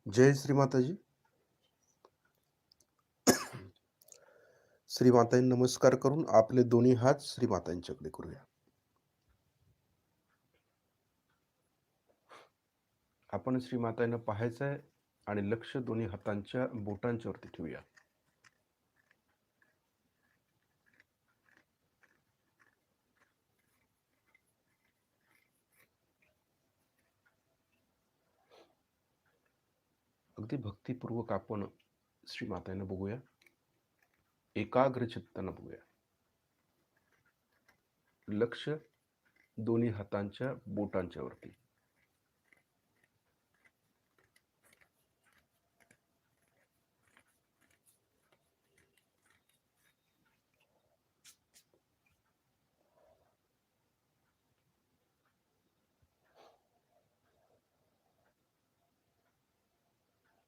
जय श्री माताजी. श्री मातांना नमस्कार करून आपले दोन्ही हात श्री मातांच्याकडे करूया. आपण श्री मातांना पाहायचं आहे आणि लक्ष दोन्ही हातांच्या बोटांच्यावरती ठेवूया. अगदी भक्तिपूर्वक आपण श्री मातांना बघूया. एकाग्र चित्तानं बघूया. लक्ष दोन्ही हातांच्या बोटांच्यावरती.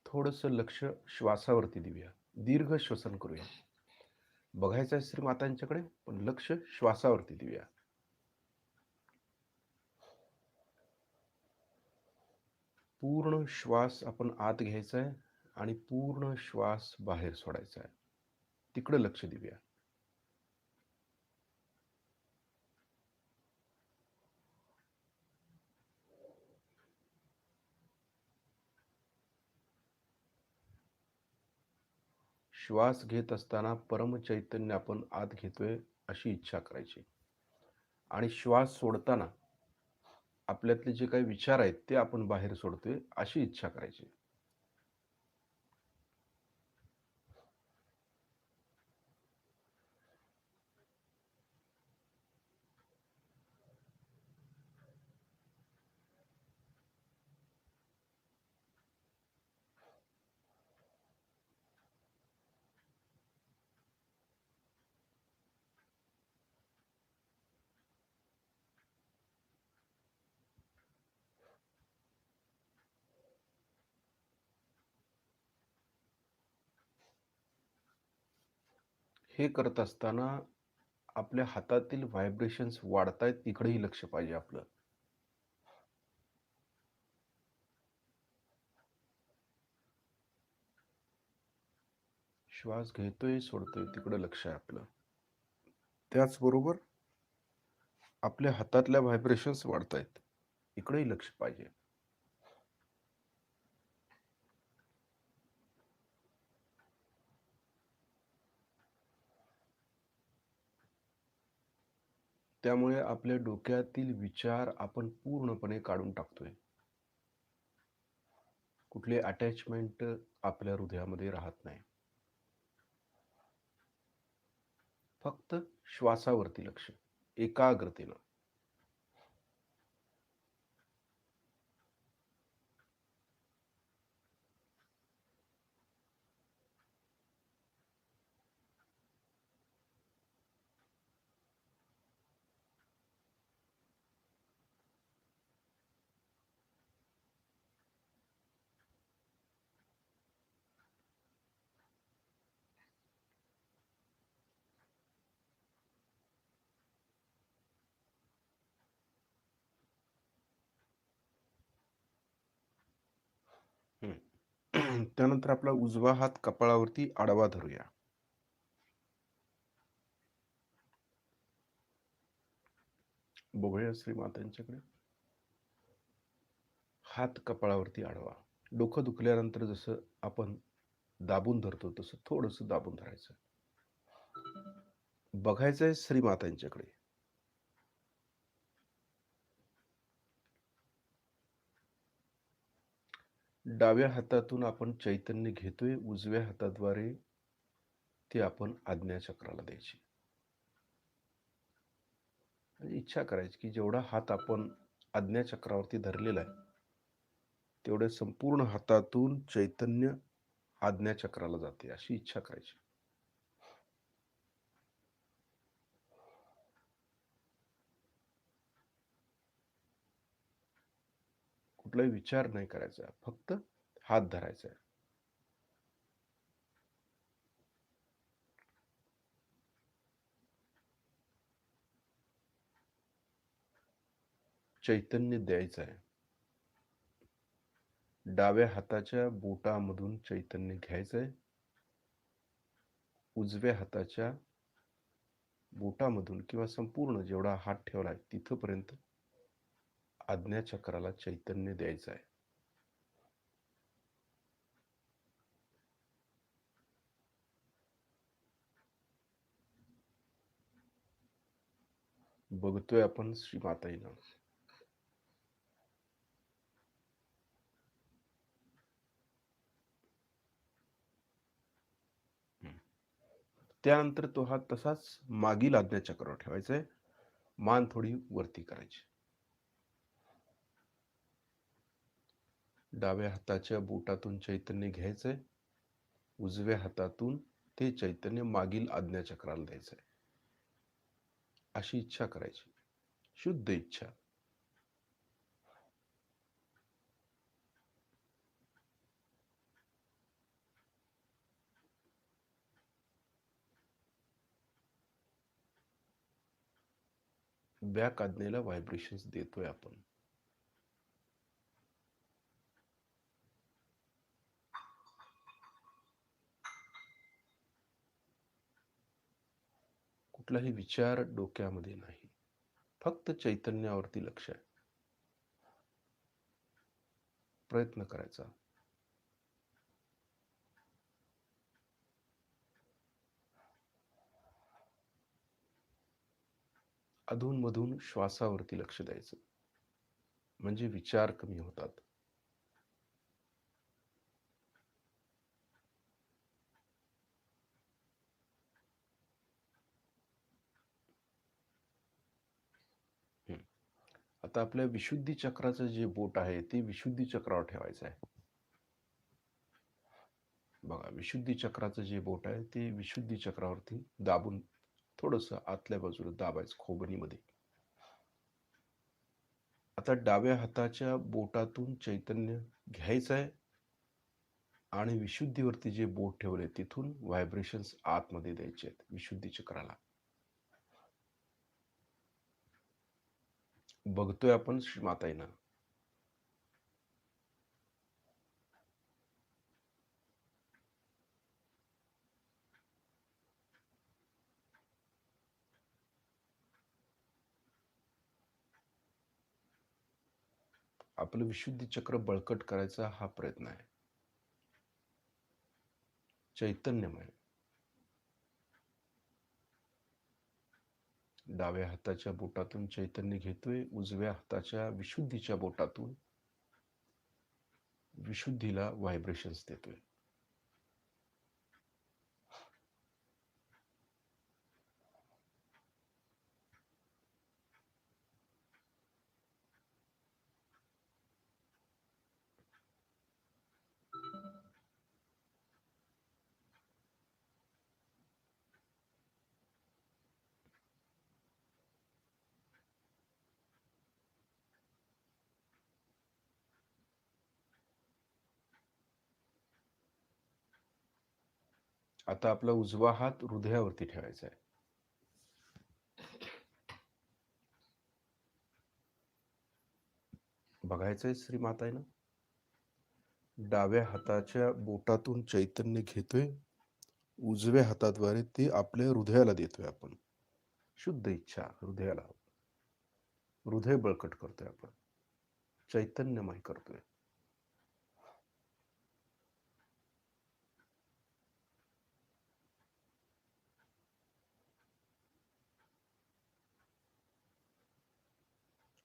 थोडंसं लक्ष श्वासावरती देऊया. दीर्घ श्वसन करूया. बघायचं आहे श्री मातांच्याकडे, पण लक्ष श्वासावरती देऊया. पूर्ण श्वास आपण आत घ्यायचा आहे आणि पूर्ण श्वास बाहेर सोडायचा आहे. तिकडे लक्ष देऊया. श्वास घेत असताना परमचैतन्य आपण आत घेतोय अशी इच्छा करायची आणि श्वास सोडताना आपल्यातले जे काही विचार आहेत ते आपण बाहेर सोडतोय अशी इच्छा करायची. हे करत असताना आपल्या हातातील व्हायब्रेशन्स वाढतायत तिकडेही लक्ष पाहिजे आपलं. श्वास घेतोय सोडतोय तिकडे लक्ष आहे आपलं. त्याचबरोबर आपल्या हातातल्या व्हायब्रेशन्स वाढतायत इकडेही लक्ष पाहिजे. त्यामुळे आपल्या डोक्यातील विचार आपण पूर्णपणे काढून टाकतोय. कुठली अटॅचमेंट आपल्या हृदयामध्ये राहत नाही. फक्त श्वासावरती लक्ष एकाग्रतेनं. त्यानंतर आपला उजवा हात कपाळावरती आडवा धरूया. बघूया श्री मातांच्याकडे. हात कपाळावरती आडवा. डोकं दुखल्यानंतर जसं आपण दाबून धरतो तसं थोडंसं दाबून धरायचं. बघायचंय श्री मातांच्याकडे. डाव्या हातातून आपण चैतन्य घेतोय, उजव्या हाताद्वारे ते आपण आज्ञाचक्राला द्यायची. इच्छा करायची की जेवढा हात आपण आज्ञाचक्रावरती धरलेला आहे तेवढे संपूर्ण हातातून चैतन्य आज्ञाचक्राला जाते अशी इच्छा करायची. कुठलाही विचार नाही करायचा, फक्त हात धरायचा आहे. चैतन्य द्यायचं आहे. डाव्या हाताच्या बोटामधून चैतन्य घ्यायचंय. उजव्या हाताच्या बोटामधून किंवा संपूर्ण जेवढा हात ठेवलाय तिथपर्यंत आज्ञाचक्राला चैतन्य द्यायचं आहे. बघतोय आपण श्रीमाताईनं. त्यानंतर तो हात तसाच मागील आज्ञाचक्रावर ठेवायचा आहे. मान थोडी वरती करायची. डाव्या हाताच्या बोटातून चैतन्य घ्यायचंय. उजव्या हातातून ते चैतन्य मागील आज्ञाचक्राला द्यायचंय. अशी इच्छा करायची, शुद्ध इच्छा. बॅक आज्ञेला व्हायब्रेशन्स देतोय आपण. कुठलाही विचार डोक्यामध्ये नाही, फक्त चैतन्यावरती लक्ष आहे. प्रयत्न करायचा. अधूनमधून श्वासावरती लक्ष द्यायचं, म्हणजे विचार कमी होतात. आता आपल्या विशुद्धी चक्राचं जे बोट आहे ते विशुद्धी चक्रावर ठेवायचं आहे. बघा, विशुद्धी चक्राचं जे बोट आहे ते विशुद्धी चक्रावरती दाबून थोडस आतल्या बाजूला दाबायचं, खोबणीमध्ये. आता डाव्या हाताच्या बोटातून चैतन्य घ्यायचं आहे आणि विशुद्धीवरती जे बोट ठेवले तिथून व्हायब्रेशन्स आतमध्ये द्यायचे आहेत विशुद्धी चक्राला. बघतोय आपण श्रीमाताईंना. आपलं विशुद्धी चक्र बळकट करायचा हा प्रयत्न आहे. चैतन्यमय. डाव्या हाताच्या बोटातून चैतन्य घेतोय, उजव्या हाताच्या विशुद्धीच्या बोटातून विशुद्धीला व्हायब्रेशन्स देतोय. आता आपला उजवा हात हृदयावरती ठेवायचा आहे. बघायचंय श्रीमाताईनं. डाव्या हाताच्या बोटातून चैतन्य घेतोय, उजव्या हाताद्वारे ते आपल्या हृदयाला देतोय आपण. शुद्ध इच्छा हृदयाला. हृदय बळकट करतोय आपण, चैतन्यमय करतोय.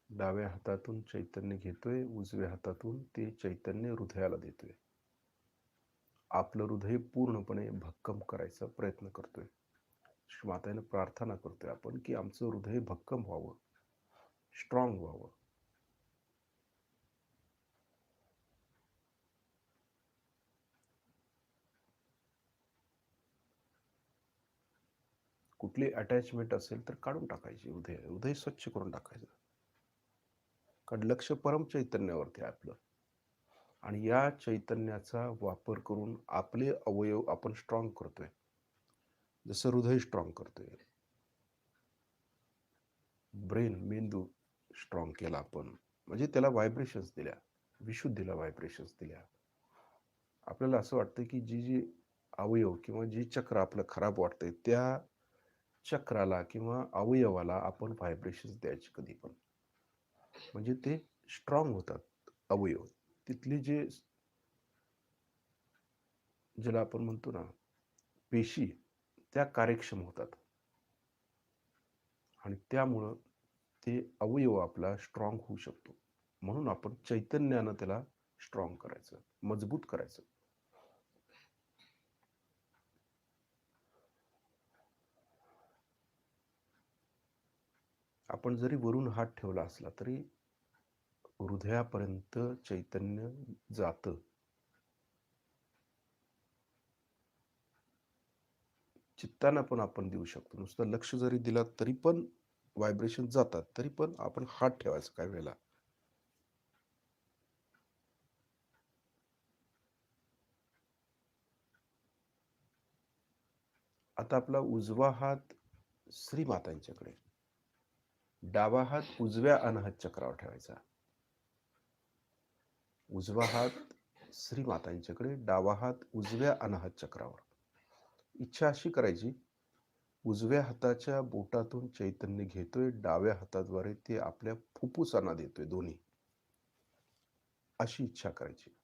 डाव्या हातातून चैतन्य घेतोय, उजव्या हातातून ते चैतन्य हृदयाला देतोय. आपलं हृदय पूर्णपणे भक्कम करायचा प्रयत्न करतोय. मातेने प्रार्थना करतोय आपण की आमचं हृदय भक्कम व्हावं, स्ट्रॉंग व्हावं. कुठली अटॅचमेंट असेल तर काढून टाकायची, हृदय स्वच्छ करून टाकायचं. कारण लक्ष परम चैतन्यावरती आहे आपलं. आणि या चैतन्याचा वापर करून आपले अवयव आपण स्ट्रॉंग करतोय. जसं हृदय स्ट्रॉंग करतोय, ब्रेन मेंदू स्ट्रॉंग केला आपण, म्हणजे त्याला व्हायब्रेशन्स दिल्या. विशुद्धीला व्हायब्रेशन्स दिल्या. आपल्याला असं वाटतं की जी अवयव किंवा जी चक्र आपलं खराब वाटतंय त्या चक्राला किंवा अवयवाला आपण व्हायब्रेशन्स द्यायचे कधी पण, म्हणजे ते स्ट्रॉंग होतात अवयव. तिथली जे ज्याला आपण म्हणतो ना पेशी, त्या कार्यक्षम होतात आणि त्यामुळं ते अवयव आपला स्ट्रॉंग होऊ शकतो. म्हणून आपण चैतन्यानं त्याला स्ट्रॉंग करायचं, मजबूत करायचं. आपण जरी वरून हात ठेवला असला तरी हृदयापर्यंत चैतन्य जातं. चित्तानं पण आपण देऊ शकतो. नुसतं लक्ष जरी दिला तरी पण व्हायब्रेशन जातात. तरी पण आपण हात ठेवायचा काही वेळेला. आता आपला उजवा हात श्रीमातांच्याकडे, डावा हात उजव्या अनाहत चक्रावर ठेवायचा. उजवा हात श्रीमातांच्याकडे, डावा हात उजव्या अनाहत चक्रावर. इच्छा अशी करायची, उजव्या हाताच्या बोटातून चैतन्य घेतोय, डाव्या हाताद्वारे ते आपल्या फुफ्फुसांना देतोय दोन्ही. अशी इच्छा करायची.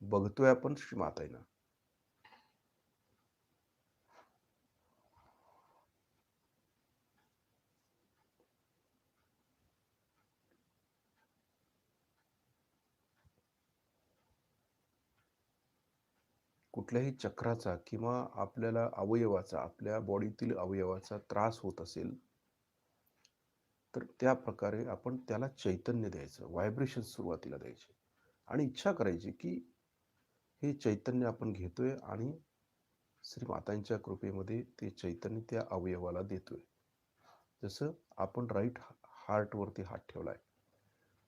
बघतोय आपण श्रीमातांना. कुठल्याही चक्राचा किंवा आपल्याला अवयवाचा, आपल्या बॉडीतील अवयवाचा त्रास होत असेल तर त्या प्रकारे आपण त्याला चैतन्य द्यायचं, व्हायब्रेशन सुरुवातीला द्यायचे आणि इच्छा करायची की हे चैतन्य आपण घेतोय आणि श्रीमातांच्या कृपेमध्ये ते चैतन्य त्या अवयवाला देतोय. जसं आपण राईट हार्टवरती हात ठेवलाय,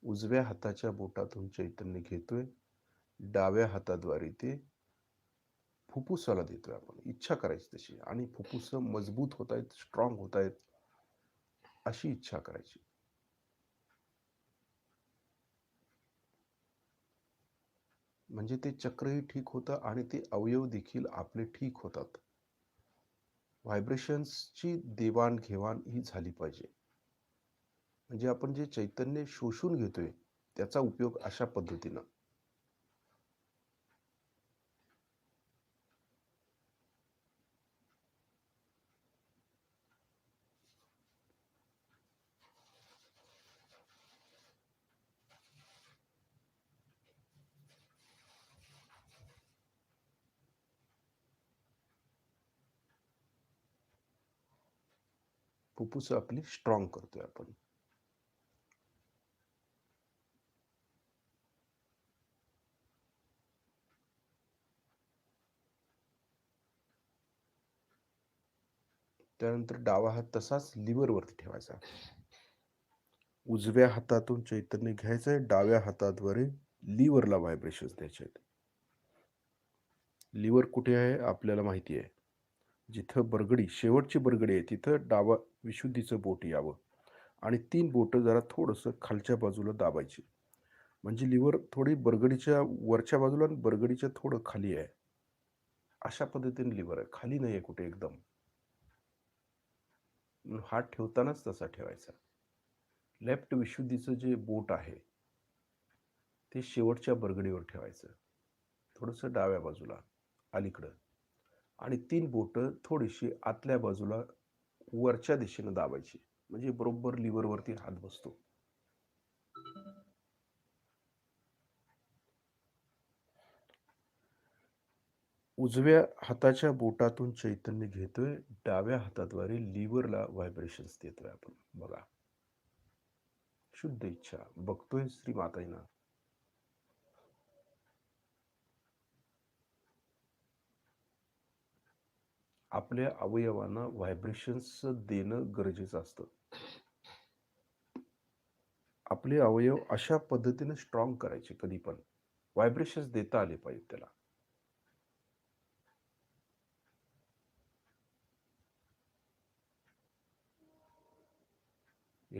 उजव्या हाताच्या बोटातून चैतन्य घेतोय, डाव्या हाताद्वारे ते फुफ्फुसाला देतोय आपण. इच्छा करायची तशी आणि फुफ्फुस मजबूत होत आहेत, स्ट्रॉंग होत आहेत, अशी इच्छा करायची. म्हणजे ते चक्रही ठीक होतं आणि ते अवयव देखील आपले ठीक होतात. व्हायब्रेशन्सची देवाणघेवाण ही झाली पाहिजे. म्हणजे आपण जे चैतन्य शोषून घेतोय त्याचा उपयोग अशा पद्धतीनं. फुफ्फुस आपली स्ट्रॉंग करतोय आपण. त्यानंतर डावा हात तसाच लिव्हरवरती ठेवायचा. उजव्या हातातून चैतन्य घ्यायचंय, डाव्या हाताद्वारे लिव्हरला व्हायब्रेशन्स द्यायचे आहेत. लिव्हर कुठे आहे आपल्याला माहिती आहे. जिथं बरगडी, शेवटची बरगडी आहे तिथं डावा विशुद्धीचं बोट यावं आणि 3 बोटं जरा थोडंसं खालच्या बाजूला दाबायची. म्हणजे लिव्हर थोडी बरगडीच्या वरच्या बाजूला आणि बरगडीच्या थोडं खाली आहे. अशा पद्धतीने लिव्हर आहे, खाली नाही आहे कुठे एकदम. हात ठेवतानाच तसा ठेवायचा. लेफ्ट विशुद्धीचं जे बोट आहे ते शेवटच्या बरगडीवर ठेवायचं, थोडंसं डाव्या बाजूला अलीकडं, आणि 3 बोटं थोडीशी आतल्या बाजूला वरच्या दिशेनं दाबायची. म्हणजे बरोबर लिव्हरवरती हात बसतो. उजव्या हाताच्या बोटातून चैतन्य घेतोय, डाव्या हाताद्वारे लिव्हरला व्हायब्रेशन्स देतोय आपण. बघा, शुद्ध इच्छा. बघतोय श्रीमातांना. आपल्या अवयवांना व्हायब्रेशन्स देणं गरजेचं असतं. आपले अवयव अशा पद्धतीने स्ट्रॉंग करायचे, कधी पण व्हायब्रेशन्स देता आले पाहिजे त्याला.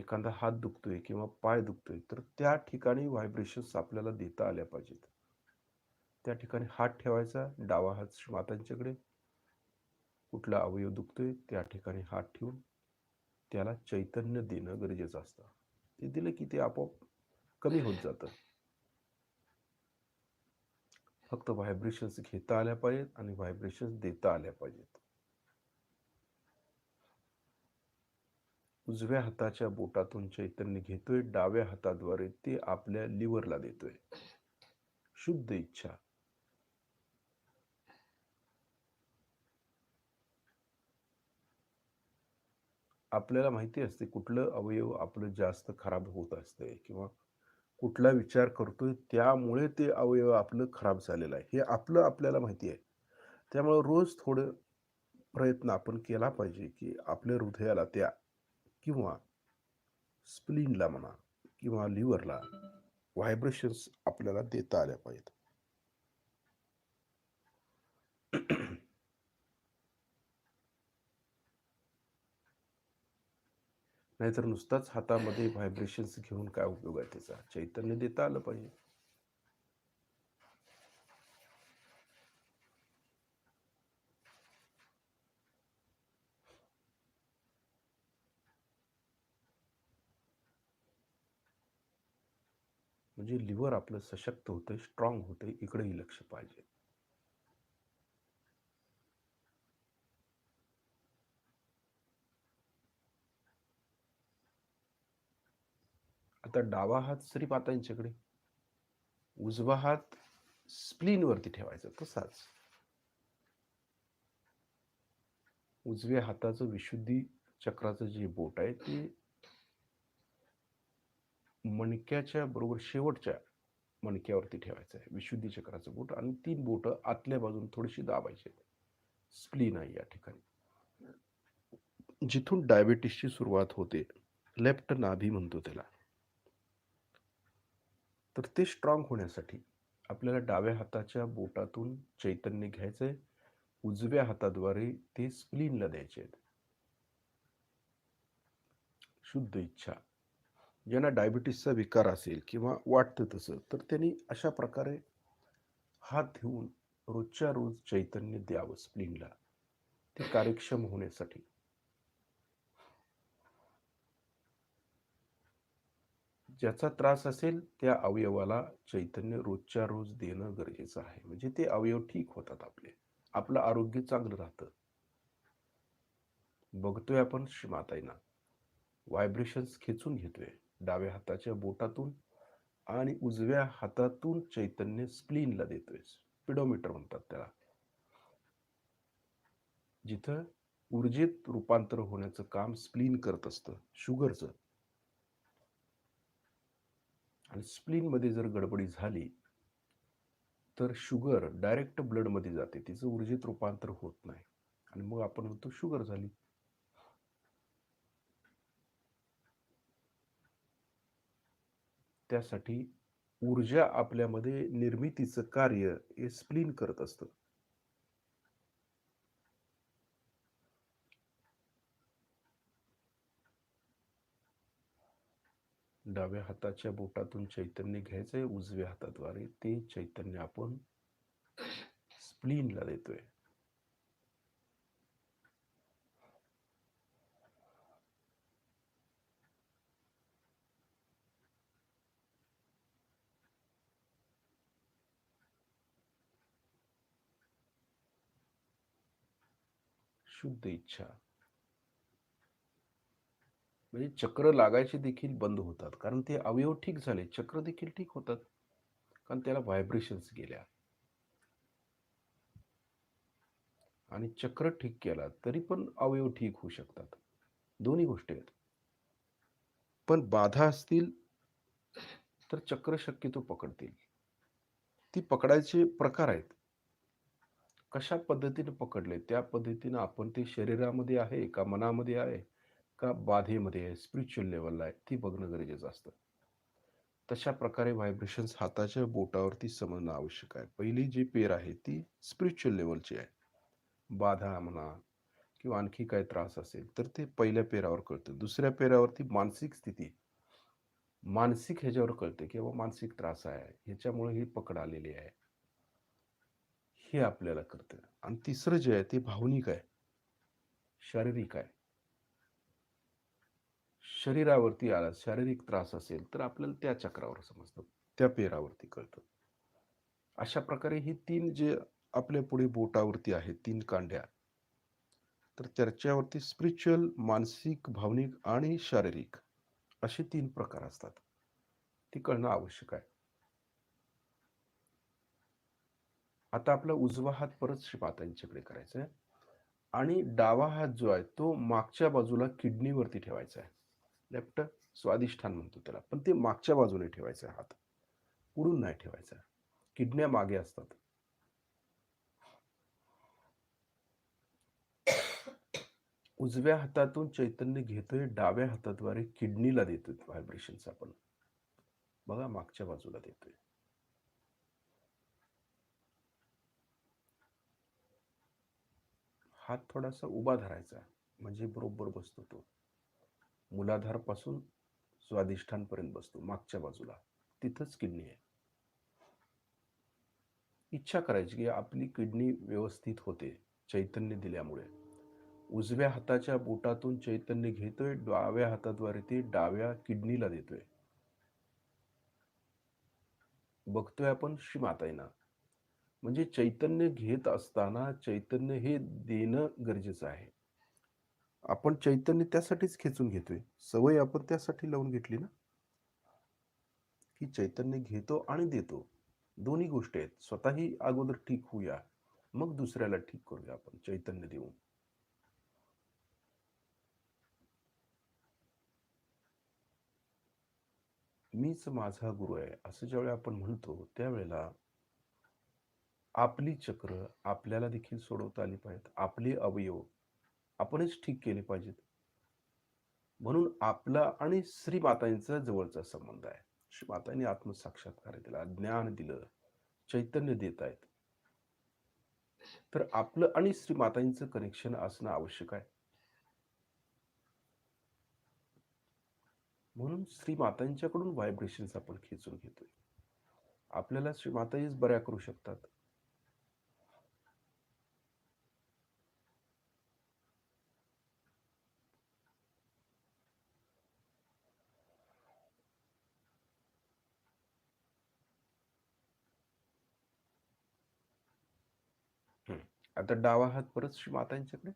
एखादा हात दुखतोय किंवा पाय दुखतोय, तर त्या ठिकाणी व्हायब्रेशन्स आपल्याला देता आल्या पाहिजेत. त्या ठिकाणी हात ठेवायचा, डावा हात श्रीमातांच्याकडे. कुठला अवयव दुखतोय त्या ठिकाणी हात ठेवून त्याला चैतन्य देणं गरजेचं असतं. ते दिलं की ते आपोआप कमी होत जातं. फक्त व्हायब्रेशन्स घेता आल्या पाहिजेत आणि व्हायब्रेशन्स देता आल्या पाहिजेत. उजव्या हाताच्या बोटातून चैतन्य घेतोय, डाव्या हाताद्वारे ते आपल्या लिव्हरला देतोय. शुद्ध इच्छा. आपल्याला माहिती असते कुठलं अवयव आपलं जास्त खराब होत असते किंवा कुठला विचार करतोय त्यामुळे ते अवयव आपलं खराब झालेलं आहे, हे आपलं आपल्याला माहिती आहे. त्यामुळे रोज थोडं प्रयत्न आपण केला पाहिजे की आपल्या हृदयाला त्या किंवा स्प्लीनला म्हणा किंवा लिव्हरला व्हायब्रेशन्स आपल्याला देता आल्या पाहिजेत. नाहीतर नुसताच हातामध्ये व्हायब्रेशन्स घेऊन काय उपयोग आहे त्याचा? चैतन्य देता आलं पाहिजे. म्हणजे लिव्हर आपलं सशक्त होतंय, स्ट्रॉंग होतंय, इकडेही लक्ष पाहिजे. आता डावा हात श्रीमातांच्याकडे, उजवा हात स्प्लीन वरती ठेवायचा. तसाच उजव्या हाताचं विशुद्धी चक्राचं जे बोट आहे ते मणक्याच्या बरोबर शेवटच्या मणक्यावरती ठेवायचं आहे, विशुद्धी चक्राचं बोट. आणि 3 बोट आतल्या बाजून थोडीशी दाबायची. स्प्लीन आहे या ठिकाणी, जिथून डायबिटीसची सुरुवात होते. लेफ्ट नाभी म्हणतो त्याला. तर ते स्ट्रॉंग होण्यासाठी आपल्याला डाव्या हाताच्या बोटातून चैतन्य घ्यायचंय, उजव्या हाताद्वारे ते स्प्लीनला द्यायचे आहेत. शुद्ध इच्छा. ज्यांना डायबिटीसचा विकार असेल किंवा वाटतं तसं, तर त्यांनी अशा प्रकारे हात घेऊन रोजच्या रोज चैतन्य द्यावं स्प्लीनला, ते कार्यक्षम होण्यासाठी. ज्याचा त्रास असेल त्या अवयवाला चैतन्य रोजच्या रोज देणं गरजेचं आहे. म्हणजे ते अवयव ठीक होतात आपले, आपलं आरोग्य चांगलं राहतं. बघतोय आपण श्रीमाताईंना व्हायब्रेशन्स खेचून घेतोय डाव्या हाताच्या बोटातून आणि उजव्या हातातून चैतन्य स्प्लीनला देतोय. स्पीडोमीटर म्हणतात त्याला, जिथं ऊर्जेत रूपांतर होण्याचं काम स्प्लीन करत असतं, शुगरचं. आणि स्प्लीन मध्ये जर गडबडी झाली तर शुगर डायरेक्ट ब्लड मध्ये जाते, तिचं ऊर्जेत रूपांतर होत नाही आणि मग आपण म्हणतो शुगर झाली. त्यासाठी ऊर्जा आपल्यामध्ये निर्मितीचं कार्य हे स्प्लीन करत असतं. डाव्या हाताच्या बोटातून चैतन्य घ्यायचंय, उजव्या हाताद्वारे ते चैतन्य आपण स्प्लीनला देतोय. शुद्ध इच्छा. म्हणजे चक्र लागायचे देखील बंद होतात, कारण ते अवयव ठीक झाले, चक्र देखील ठीक होतात, कारण त्याला व्हायब्रेशन्स गेल्या. आणि चक्र ठीक केला तरी पण अवयव ठीक होऊ शकतात, दोन्ही गोष्टी आहेत. पण बाधा असतील तर चक्र शक्यतो पकडतील. ती पकडायचे प्रकार आहेत. कशा पद्धतीने पकडले त्या पद्धतीने आपण ते शरीरामध्ये आहे का मनामध्ये आहे का बाधेमध्ये आहे, स्पिरिच्युअल लेवलला आहे, ती बघणं गरजेचं असतं. तशा प्रकारे व्हायब्रेशन्स हाताच्या बोटावरती समजणं आवश्यक आहे. पहिली जी पेर आहे ती स्पिरिच्युअल लेवलची आहे. बाधा म्हणा किंवा आणखी काय त्रास असेल तर ते पहिल्या पेरावर कळतं. दुसऱ्या पेरावरती मानसिक स्थिती, मानसिक ह्याच्यावर कळते किंवा मानसिक त्रास आहे, ह्याच्यामुळे ही पकड आलेली आहे, हे आपल्याला कळतं. आणि तिसरं जे आहे ते भावनिक आहे, शारीरिक आहे. शरीरावरती आला शारीरिक त्रास असेल तर आपल्याला त्या चक्रावर समजतं, त्या पेरावरती कळतं. अशा प्रकारे ही तीन जे आपल्या पुढे बोटावरती आहेत, तीन कांड्या, तर त्याच्यावरती स्पिरिच्युअल, मानसिक, भावनिक आणि शारीरिक असे तीन प्रकार असतात. ती कळणं आवश्यक आहे. आता आपला उजवा हात परत श्रीमातांच्याकडे करायचा आहे आणि डावा हात जो आहे तो मागच्या बाजूला किडनीवरती ठेवायचा आहे. लेफ्ट स्वादिष्ठान म्हणतो त्याला, पण ते मागच्या बाजूने ठेवायचा हात, पुढून नाही ठेवायचा. किडन्या मागे असतात. उजव्या हातातून चैतन्य घेतोय, डाव्या हाताद्वारे किडनीला देतोय व्हायब्रेशन्स आपण. बघा मागच्या बाजूला देतोय. हात थोडासा उभा धरायचा म्हणजे बरोबर बसतो तो. मूलाधार पासून स्वादिष्ठानपर्यंत बसतो मागच्या बाजूला, तिथंच किडनी आहे. इच्छा करायची की आपली किडनी व्यवस्थित होते चैतन्य दिल्यामुळे. उजव्या हाताच्या बोटातून चैतन्य घेतोय, डाव्या हाताद्वारे ते डाव्या किडनीला देतोय. बघतोय आपण श्री माताईंना. म्हणजे चैतन्य घेत असताना चैतन्य हे देणं गरजेचं आहे. आपण चैतन्य त्यासाठीच खेचून घेतोय, सवय आपण त्यासाठी लावून घेतली ना, की चैतन्य घेतो आणि देतो. दोन्ही गोष्टी आहेत. स्वतःही अगोदर ठीक होऊया, मग दुसऱ्याला ठीक करूया आपण चैतन्य देऊन. मीच माझा गुरु आहे असं ज्यावेळी आपण म्हणतो त्यावेळेला आपली चक्र आपल्याला देखील सोडवता आली पाहिजेत, आपले अवयव आपणच ठीक केले पाहिजेत. म्हणून आपला आणि श्रीमातांचा जवळचा संबंध आहे. श्रीमातांनी आत्मसाक्षात्कार दिला, ज्ञान दिलं, चैतन्य देत आहेत. तर आपलं आणि श्रीमातांचं कनेक्शन असणं आवश्यक आहे. म्हणून श्रीमातांच्याकडून व्हायब्रेशन्स आपण खेचून घेतोय. आपल्याला श्रीमाताईच बऱ्या करू शकतात. आता डावा हात परत श्रीमातांच्याकडे,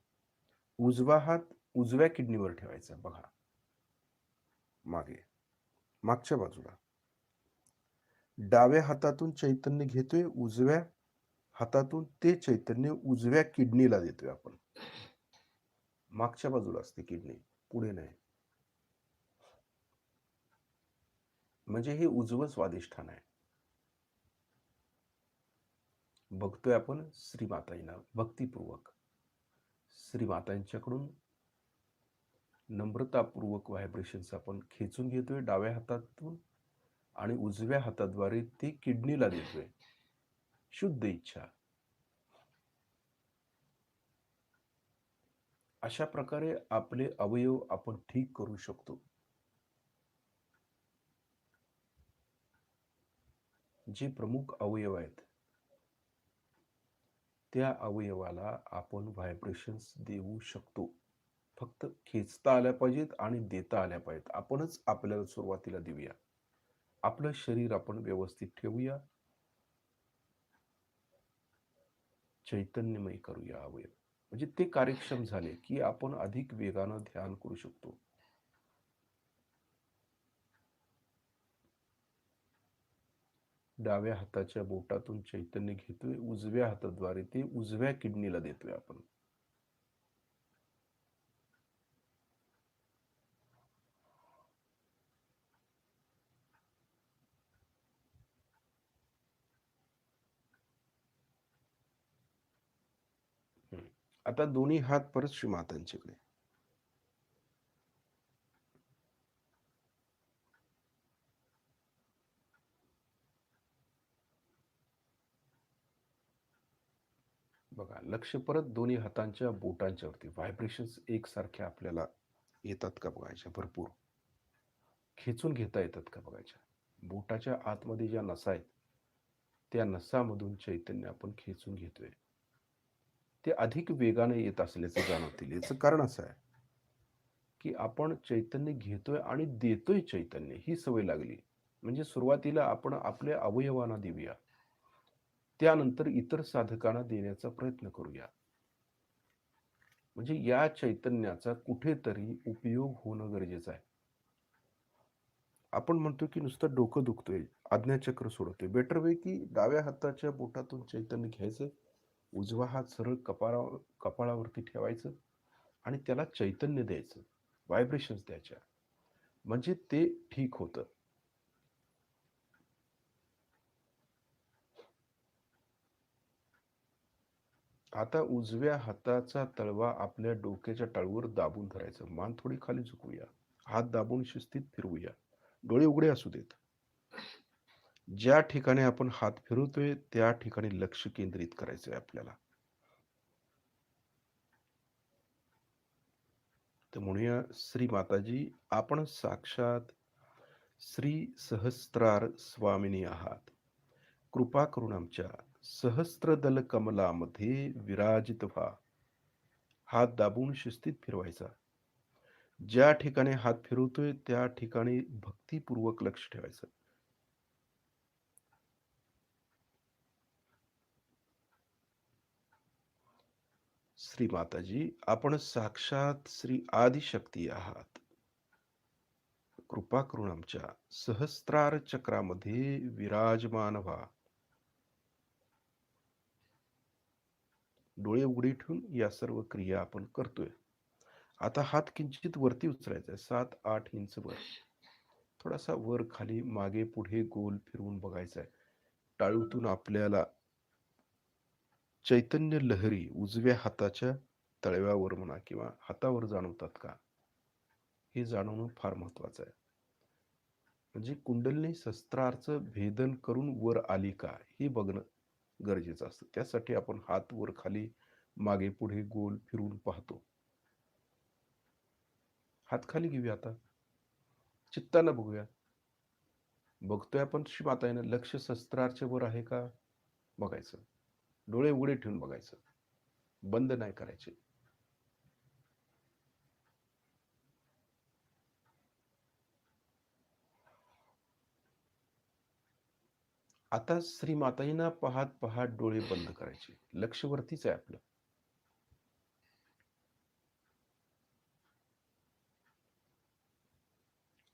उजवा हात उजव्या किडनीवर ठेवायचा. बघा मागे, मागच्या बाजूला. डाव्या हातातून चैतन्य घेतोय, उजव्या हातातून ते चैतन्य उजव्या किडनीला देतोय आपण. मागच्या बाजूला असते किडनी, पुढे नाही. म्हणजे हे उजवं स्वादिष्ठान आहे. बघतोय आपण श्रीमाताईंना भक्तिपूर्वक, श्रीमातांच्याकडून नम्रतापूर्वक व्हायब्रेशन्स आपण खेचून घेतोय डाव्या हातातून आणि उजव्या हाताद्वारे ते किडनीला देतोय. शुद्ध इच्छा. अशा प्रकारे आपले अवयव आपण ठीक करू शकतो. जे प्रमुख अवयव आहेत त्या अवयवाला आपण व्हायब्रेशन्स देऊ शकतो. फक्त खेचता आल्या पाहिजेत आणि देता आल्या पाहिजेत. आपणच आपल्याला सुरुवातीला देऊया. आपलं शरीर आपण व्यवस्थित ठेवूया, चैतन्यमय करूया अवयव. म्हणजे ते कार्यक्षम झाले की आपण अधिक वेगानं ध्यान करू शकतो. डाव्या हाताच्या बोटातून चैतन्य घेतोय, उजव्या हाताद्वारे ते उजव्या किडनीला देतोय आपण. आता दोन्ही हात परत श्रीमातांच्याकडे. बघा, लक्ष परत दोन्ही हातांच्या बोटांच्या वरती व्हायब्रेशन्स एकसारख्या आपल्याला येतात का बघायच्या, भरपूर खेचून घेता येतात का बघायच्या. बोटाच्या आतमध्ये ज्या नसा आहेत त्या नसामधून चैतन्य आपण खेचून घेतोय, ते अधिक वेगाने येत असल्याचं जाणवतील. याचं कारण असं आहे की आपण चैतन्य घेतोय आणि देतोय. चैतन्य ही सवय लागली. म्हणजे सुरुवातीला आपण आपल्या अवयवांना देऊया, त्यानंतर इतर साधकांना देण्याचा प्रयत्न करूया. म्हणजे या चैतन्याचा कुठेतरी उपयोग होणं गरजेचं आहे. आपण म्हणतो की नुसतं डोकं दुखतोय, आज्ञाचक्र सोडतोय, बेटर वे की डाव्या हाताच्या बोटातून चैतन्य घ्यायचं, उजवा हात सरळ कपाळावरती ठेवायचं आणि त्याला चैतन्य द्यायचं, व्हायब्रेशन्स द्यायच्या, म्हणजे ते ठीक होतं. आता उजव्या हाताचा तळवा आपल्या डोक्याच्या टाळूवर दाबून धरायचं, मान थोडी खाली झुकवूया, हात दाबून शिस्तीत फिरवूया, डोळे उघडे असू देत. ज्या ठिकाणी आपण हात फिरवतोय त्या ठिकाणी लक्ष केंद्रित करायचंय आपल्याला. तर म्हणूया, श्री माताजी, आपण साक्षात श्री सहस्त्रार स्वामिनी आहात. कृपा करून आमच्या सहस्त्रदल कमलामध्ये विराजित व्हा. हात दाबून शिस्तीत फिरवायचा. ज्या ठिकाणी हात फिरवतोय त्या ठिकाणी भक्तिपूर्वक लक्ष ठेवायचं. श्री माताजी, आपण साक्षात श्री आदिशक्ती आहात. कृपा करून आमच्या सहस्त्रार चक्रामध्ये विराजमान व्हा. डोळे उघडे ठेवून या सर्व क्रिया आपण करतोय. आता हात किंचित वरती उचलायचा आहे, 7-8 इंच वर. थोडासा वर खाली मागे पुढे गोल फिरवून बघायचा आहे. टाळूतून आपल्याला चैतन्य लहरी उजव्या हाताच्या तळव्यावर म्हणा किंवा हातावर जाणवतात का, हे जाणवणं फार महत्वाचं आहे. म्हणजे कुंडलिनी शस्त्रार्थ भेदन करून वर आली का हे बघणं गरजेचं असतं. त्यासाठी आपण हात वर खाली मागे पुढे गोल फिरून पाहतो. हात खाली घेऊया. आता चित्तानं बघूया. बघतोय आपण माताईनं, लक्ष शस्त्रार्थ वर आहे का बघायचं. डोळे उघडे ठेवून बघायचं, बंद नाही करायचे. आता श्री माताईंना पाहत पाहत डोळे बंद करायचे. लक्ष वरतीच आहे आपलं.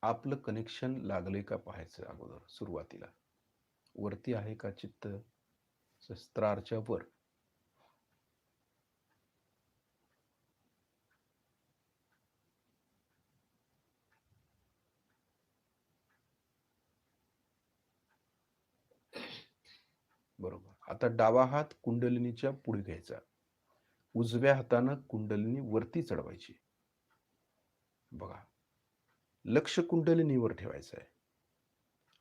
आपलं कनेक्शन लागले का पाहायचं. अगोदर सुरुवातीला वरती आहे का चित्त, शस्त्रार्च्या वर. बरोबर. आता डावा हात कुंडलिनीच्या पुढे घ्यायचा, उजव्या हातानं कुंडलिनी वरती चढवायची. बघा, लक्ष कुंडलिनीवर ठेवायचं आहे.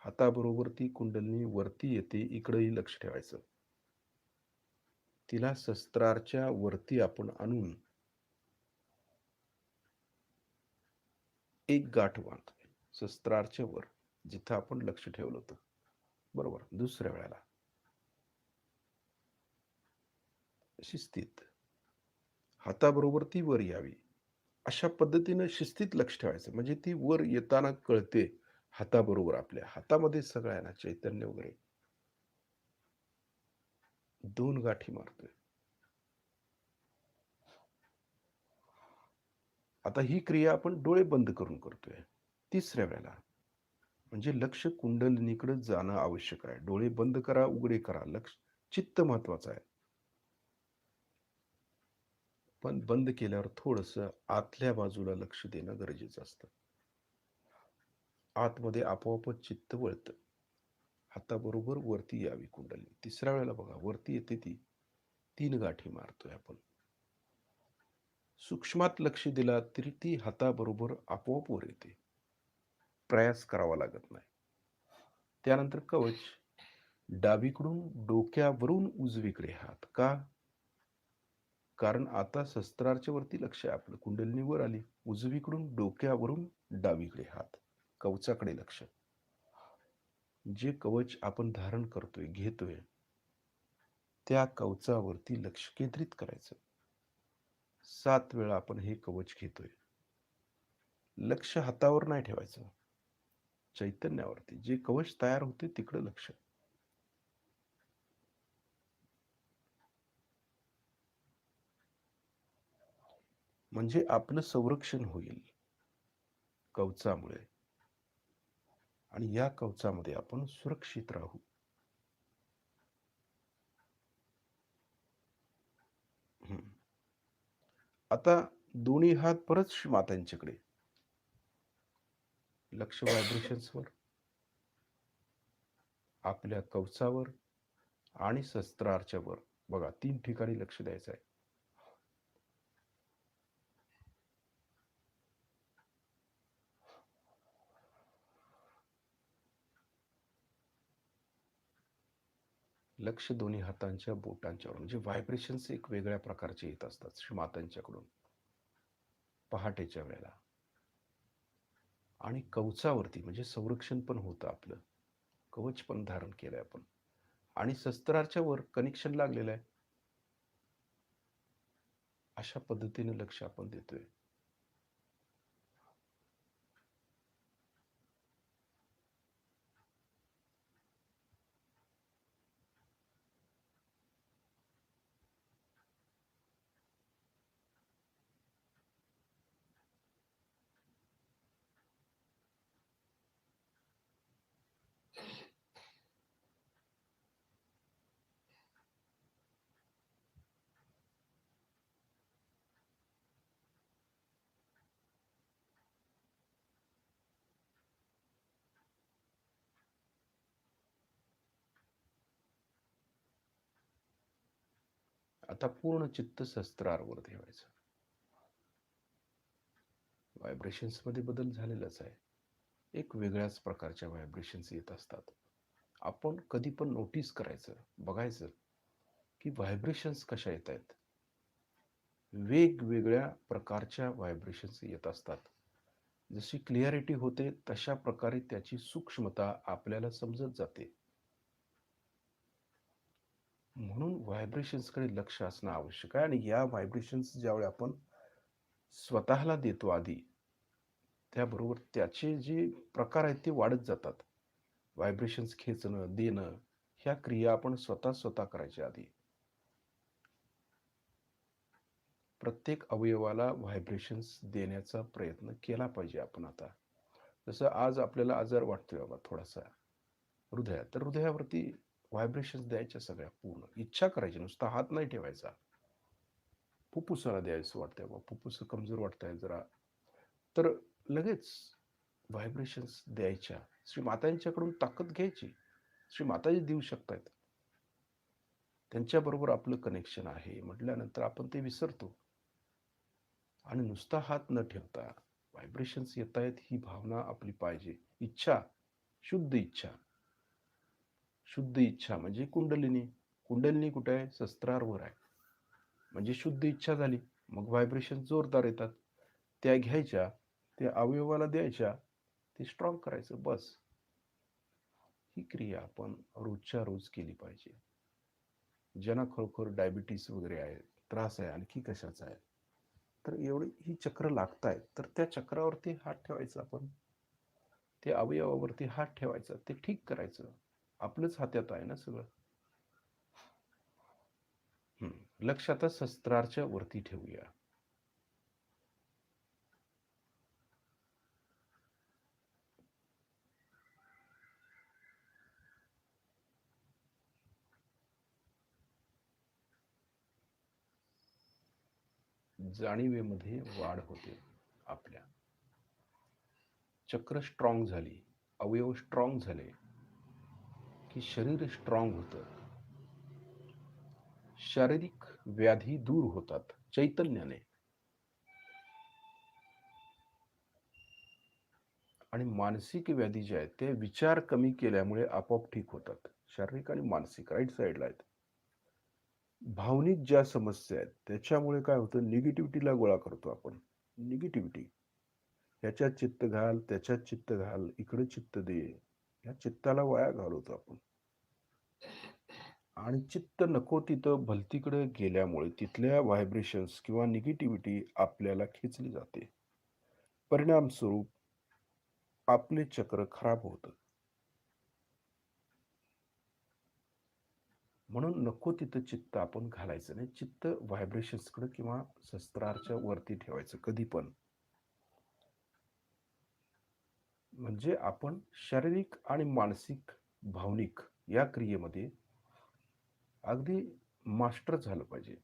हाताबरोबर ती कुंडलिनी वरती येते, इकडेही लक्ष ठेवायचं. तिला शस्त्रार्च्या वरती आपण आणून एक गाठ बांधतोय शस्त्रार्च्या वर, जिथं आपण लक्ष ठेवलं होतं. बरोबर. दुसऱ्या वेळेला शिस्तीत हाताबरोबर ती वर यावी, अशा पद्धतीनं शिस्तीत लक्ष ठेवायचं. म्हणजे ती वर येताना कळते हाताबरोबर. आपल्या हातामध्ये सगळं आहे ना, चैतन्य वगैरे. 2 गाठी मारतोय. आता ही क्रिया आपण डोळे बंद करून करतोय. तिसऱ्या वेळेला म्हणजे लक्ष कुंडलिनीकडे जाणं आवश्यक आहे. डोळे बंद करा, उघडे करा, लक्ष चित्त महत्वाचं आहे. पण बंद केल्यावर थोडंसं आतल्या बाजूला लक्ष देणं गरजेचं असतं. आतमध्ये आपोआपच चित्त वळतं. हाताबरोबर वरती यावी कुंडली. तिसऱ्या वेळेला बघा, वरती येते ती, 3 गाठी मारतोय आपण. सूक्ष्मात लक्ष दिला तरी ती हाताबरोबर आपोआप वर येते, प्रयास करावा लागत नाही. त्यानंतर कवच, डावीकडून डोक्यावरून उजवीकडे हात का, कारण आता शस्त्राच्या वरती लक्ष आहे आपलं. कुंडलिनी वर आली. उजवीकडून डोक्यावरून डावीकडे हात. कवचाकडे लक्ष. जे कवच आपण धारण करतोय, घेतोय, त्या कवचावरती लक्ष केंद्रित करायचं. 7 वेळा आपण हे कवच घेतोय. लक्ष हातावर नाही ठेवायचं. चैतन्यावरती जे कवच तयार होते तिकडे लक्ष. म्हणजे आपलं संरक्षण होईल कवचामुळे आणि या कवचामध्ये आपण सुरक्षित राहू. आता दोन्ही हात परत मातांच्याकडे. लक्ष व्हायब्रेशन्सवर, आपल्या कवचावर आणि शस्त्रार्च्यावर. बघा 3 ठिकाणी लक्ष द्यायचं आहे. लक्ष दोन्ही हातांच्या बोटांच्यावर. म्हणजे व्हायब्रेशन्स एक वेगळ्या प्रकारचे येत असतात श्रीमातांच्याकडून पहाटेच्या वेळेला. आणि कवचावरती म्हणजे संरक्षण पण होतं आपलं. कवच पण धारण केलंय आपण आणि शस्त्राच्या वर कनेक्शन लागलेलं आहे. अशा पद्धतीने लक्ष आपण देतोय. आता पूर्ण चित्त शस्त्रावर ठेवायचं. व्हायब्रेशन्स मध्ये बदल झालेलाच आहे. एक वेगळ्याच प्रकारच्या व्हायब्रेशन्स येत असतात. आपण कधी पण नोटीस करायचं, बघायचं की व्हायब्रेशन्स कशा येत आहेत. वेगवेगळ्या प्रकारच्या व्हायब्रेशन्स येत असतात. जशी क्लिअरिटी होते तशा प्रकारे त्याची सूक्ष्मता आपल्याला समजत जाते. म्हणून व्हायब्रेशन्सकडे लक्ष असणं आवश्यक आहे. आणि या व्हायब्रेशन्स ज्यावेळी आपण स्वतःला देतो आधी, त्याबरोबर त्याचे जे प्रकार आहेत ते वाढत जातात. व्हायब्रेशन्स खेचणं, देणं, ह्या क्रिया आपण स्वतः करायच्या आधी. प्रत्येक अवयवाला व्हायब्रेशन्स देण्याचा प्रयत्न केला पाहिजे आपण. आता जसं आज आपल्याला आजार वाटतोय बाबा थोडासा हृदयात, तर हृदयावरती व्हायब्रेशन्स द्यायच्या सगळ्या पूर्ण. इच्छा करायची, नुसता हात नाही ठेवायचा. फुफ्फुसाला द्यायचं वाटतंय बाबा, फुफ्फुस कमजोर वाटतंय जरा, तर लगेच व्हायब्रेशन्स द्यायच्या. श्री मातांच्याकडून ताकद घ्यायची. श्री माताजी देऊ शकतात. त्यांच्याबरोबर आपलं कनेक्शन आहे म्हटल्यानंतर आपण ते विसरतो आणि नुसता हात न ठेवता व्हायब्रेशन्स येत आहेत ही भावना आपली पाहिजे. इच्छा, शुद्ध इच्छा. शुद्ध इच्छा म्हणजे कुंडलिनी. कुंडलिनी कुठे आहे? शस्त्रावर आहे. म्हणजे शुद्ध इच्छा झाली. मग व्हायब्रेशन जोरदार येतात. त्या घ्यायच्या, त्या अवयवाला द्यायच्या, ते स्ट्रॉंग करायचं, बस. ही क्रिया आपण रोजच्या रोज केली पाहिजे. ज्यांना खरोखर डायबिटीस वगैरे आहे, त्रास आहे, आणखी कशाचा आहे, तर एवढी ही चक्र लागतायत, तर त्या चक्रावरती हात ठेवायचा आपण. त्या अवयवावरती हात ठेवायचा, ते ठीक करायचं. आपलंच हातात आहे ना सगळं. लक्ष आता शस्त्राच्या वरती ठेवूया. जाणीवेमध्ये वाढ होते आपल्या. चक्र स्ट्रॉंग झाली, अवयव स्ट्रॉंग झाले की शरीर स्ट्रॉंग होतं. शारीरिक व्याधी दूर होतात चैतन्याने. आणि मानसिक व्याधी ज्या आहेत ते विचार कमी केल्यामुळे आपोआप ठीक होतात. शारीरिक आणि मानसिक राईट साईडला आहेत. भावनिक ज्या समस्या आहेत त्याच्यामुळे काय होतं, निगेटिव्हिटीला गोळा करतो आपण. निगेटिव्हिटी, ह्याच्यात चित्त घाल, त्याच्यात चित्त घाल, इकडे चित्त दे. या चित्ताला वाया घालवतो आपण. आणि चित्त नको तिथं भलतीकडे गेल्यामुळे तिथल्या व्हायब्रेशन्स किंवा निगेटिव्हिटी आपल्याला खेचली जाते. परिणामस्वरूप आपले चक्र खराब होतं. म्हणून नको तिथं चित्त आपण घालायचं नाही. चित्त व्हायब्रेशन्सकडे किंवा शस्त्राच्या वरती ठेवायचं कधी पण. म्हणजे आपण शारीरिक आणि मानसिक, भावनिक या क्रियेमध्ये अगदी मास्टर झालं पाहिजे.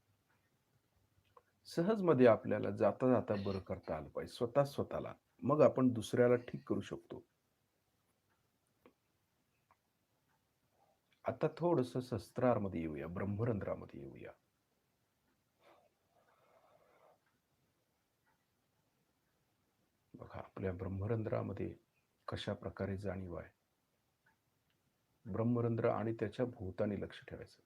सहजमध्ये आपल्याला जाता जाता बरं करता आलं पाहिजे स्वतःला. मग आपण दुसऱ्याला ठीक करू शकतो. आता थोडंसं शस्त्रामध्ये येऊया, ब्रह्मरंध्रामध्ये येऊया. बघा, आपल्या ब्रह्मरंध्रामध्ये कशा प्रकारे जाणीव आहे. ब्रह्मरंध्र आणि त्याच्या भोवतानी लक्ष ठेवायचं.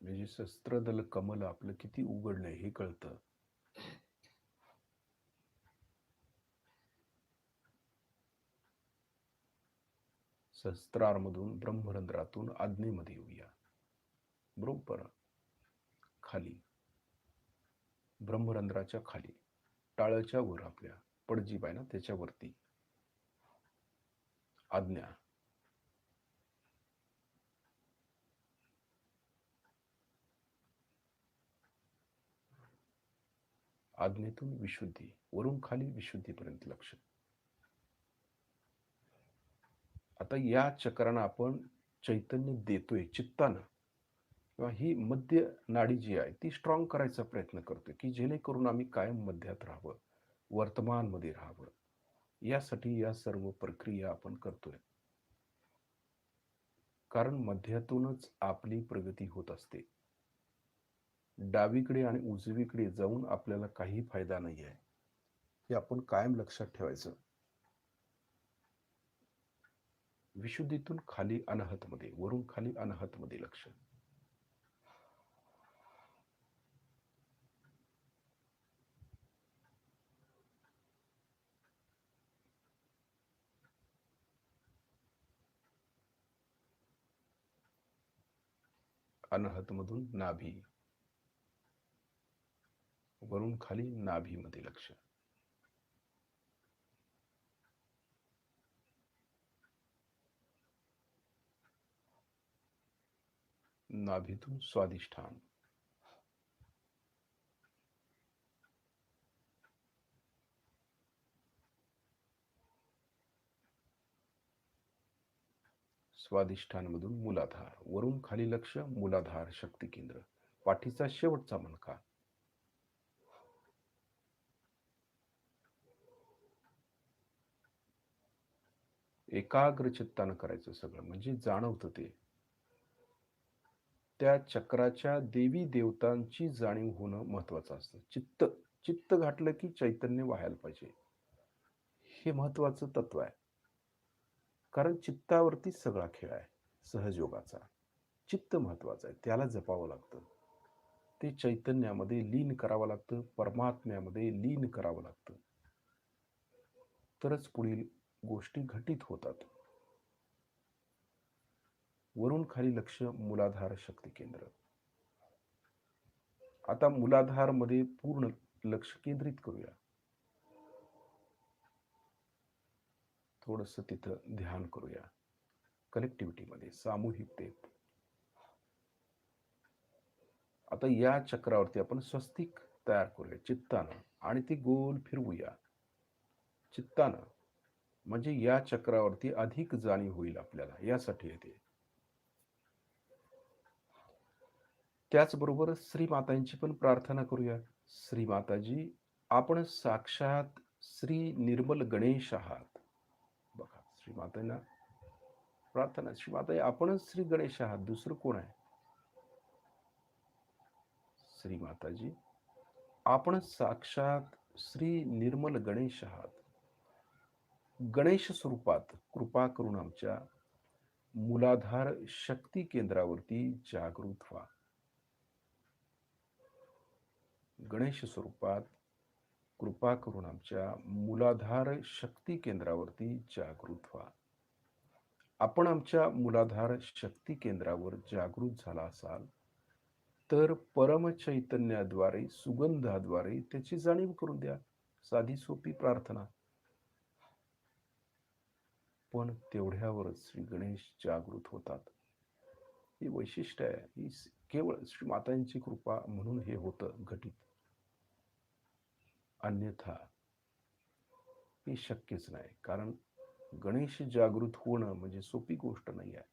म्हणजे शस्त्रदल कमल आपलं किती उघडलंय हे कळतं. सहस्त्रारमधून ब्रह्मरंध्रातून आज्ञेमध्ये येऊया. बरोबर खाली, ब्रह्मरंध्राच्या खाली, टाळच्या वर आपल्या पडजीब आहे ना त्याच्यावरती आज्ञा. आज्ञेतून विशुद्धी, वरून खाली विशुद्धीपर्यंत लक्ष. आता या चक्रांना आपण चैतन्य देतोय चित्तानं, किंवा ही मध्य नाडी जी आहे ती स्ट्रॉंग करायचा प्रयत्न करतोय, की जेणेकरून आम्ही कायम मध्यात राहावं, वर्तमानमध्ये राहावं. यासाठी या सर्व प्रक्रिया आपण करतोय. कारण मध्यातूनच आपली प्रगती होत असते. डावीकडे आणि उजवीकडे जाऊन आपल्याला काही फायदा नाही आहे, हे आपण कायम लक्षात ठेवायचं. विशुद्धीतून खाली अनाहतमध्ये, वरून खाली अनाहतमध्ये लक्ष. अनाहतमधून नाभी, वरून खाली नाभीमध्ये लक्ष. नाभीतून स्वादिष्ठान, स्वादिष्ठानमधून मूलाधार, वरून खाली लक्ष. मूलाधार शक्ती केंद्र, पाठीचा शेवटचा मणका. एकाग्र चित्तानं करायचं सगळं, म्हणजे जाणवतं ते. त्या चक्राच्या देवी देवतांची जाणीव होणं महत्वाचं असतं. चित्त चित्त घातलं की चैतन्य व्हायला पाहिजे, हे महत्वाचं तत्व आहे. कारण चित्तावरती सगळा खेळ आहे सहजयोगाचा. चित्त महत्वाचं आहे, त्याला जपावं लागतं. ते चैतन्यामध्ये लीन करावं लागतं, परमात्म्यामध्ये लीन करावं लागतं. तरच पुढील गोष्टी घटित होतात. वरून खाली लक्ष, मूलाधार शक्ती केंद्र. आता मूलाधार मध्ये पूर्ण लक्ष केंद्रित करूया. थोडस तिथं ध्यान करूया, कलेक्टिव्हिटीमध्ये, सामूहिकतेत. आता या चक्रावरती आपण स्वस्तिक तयार करूया चित्तानं, आणि ती गोल फिरवूया चित्तानं. म्हणजे या चक्रावरती अधिक जाणीव होईल आपल्याला, यासाठी येते. त्याचबरोबर श्रीमातांची पण प्रार्थना करूया. श्रीमाताजी, आपण साक्षात श्री निर्मल गणेश आहात. बघा, श्रीमातांना प्रार्थना, श्रीमाता आपणच श्री गणेश आहात, दुसरं कोण आहे. श्री माताजी, आपण साक्षात श्री निर्मल गणेश आहात. गणेश स्वरूपात कृपा करून आमच्या मूलाधार शक्ती केंद्रावरती जागृत व्हा. गणेश स्वरूपात कृपा करून आमच्या मूलाधार शक्ती केंद्रावरती जागृत व्हा. आपण आमच्या मूलाधार शक्ती केंद्रावर जागृत झाला असाल तर परमचैतन्याद्वारे, सुगंधाद्वारे त्याची जाणीव करून द्या. साधी सोपी प्रार्थना. पण तेवढ्यावरच श्री गणेश जागृत होतात. ही वैशिष्ट्य आहे. ही केवळ श्री मातांची कृपा म्हणून हे होतं घटित. अन्यथा हे शक्यच नाही. कारण गणेश जागृत होणं म्हणजे सोपी गोष्ट नाही आहे.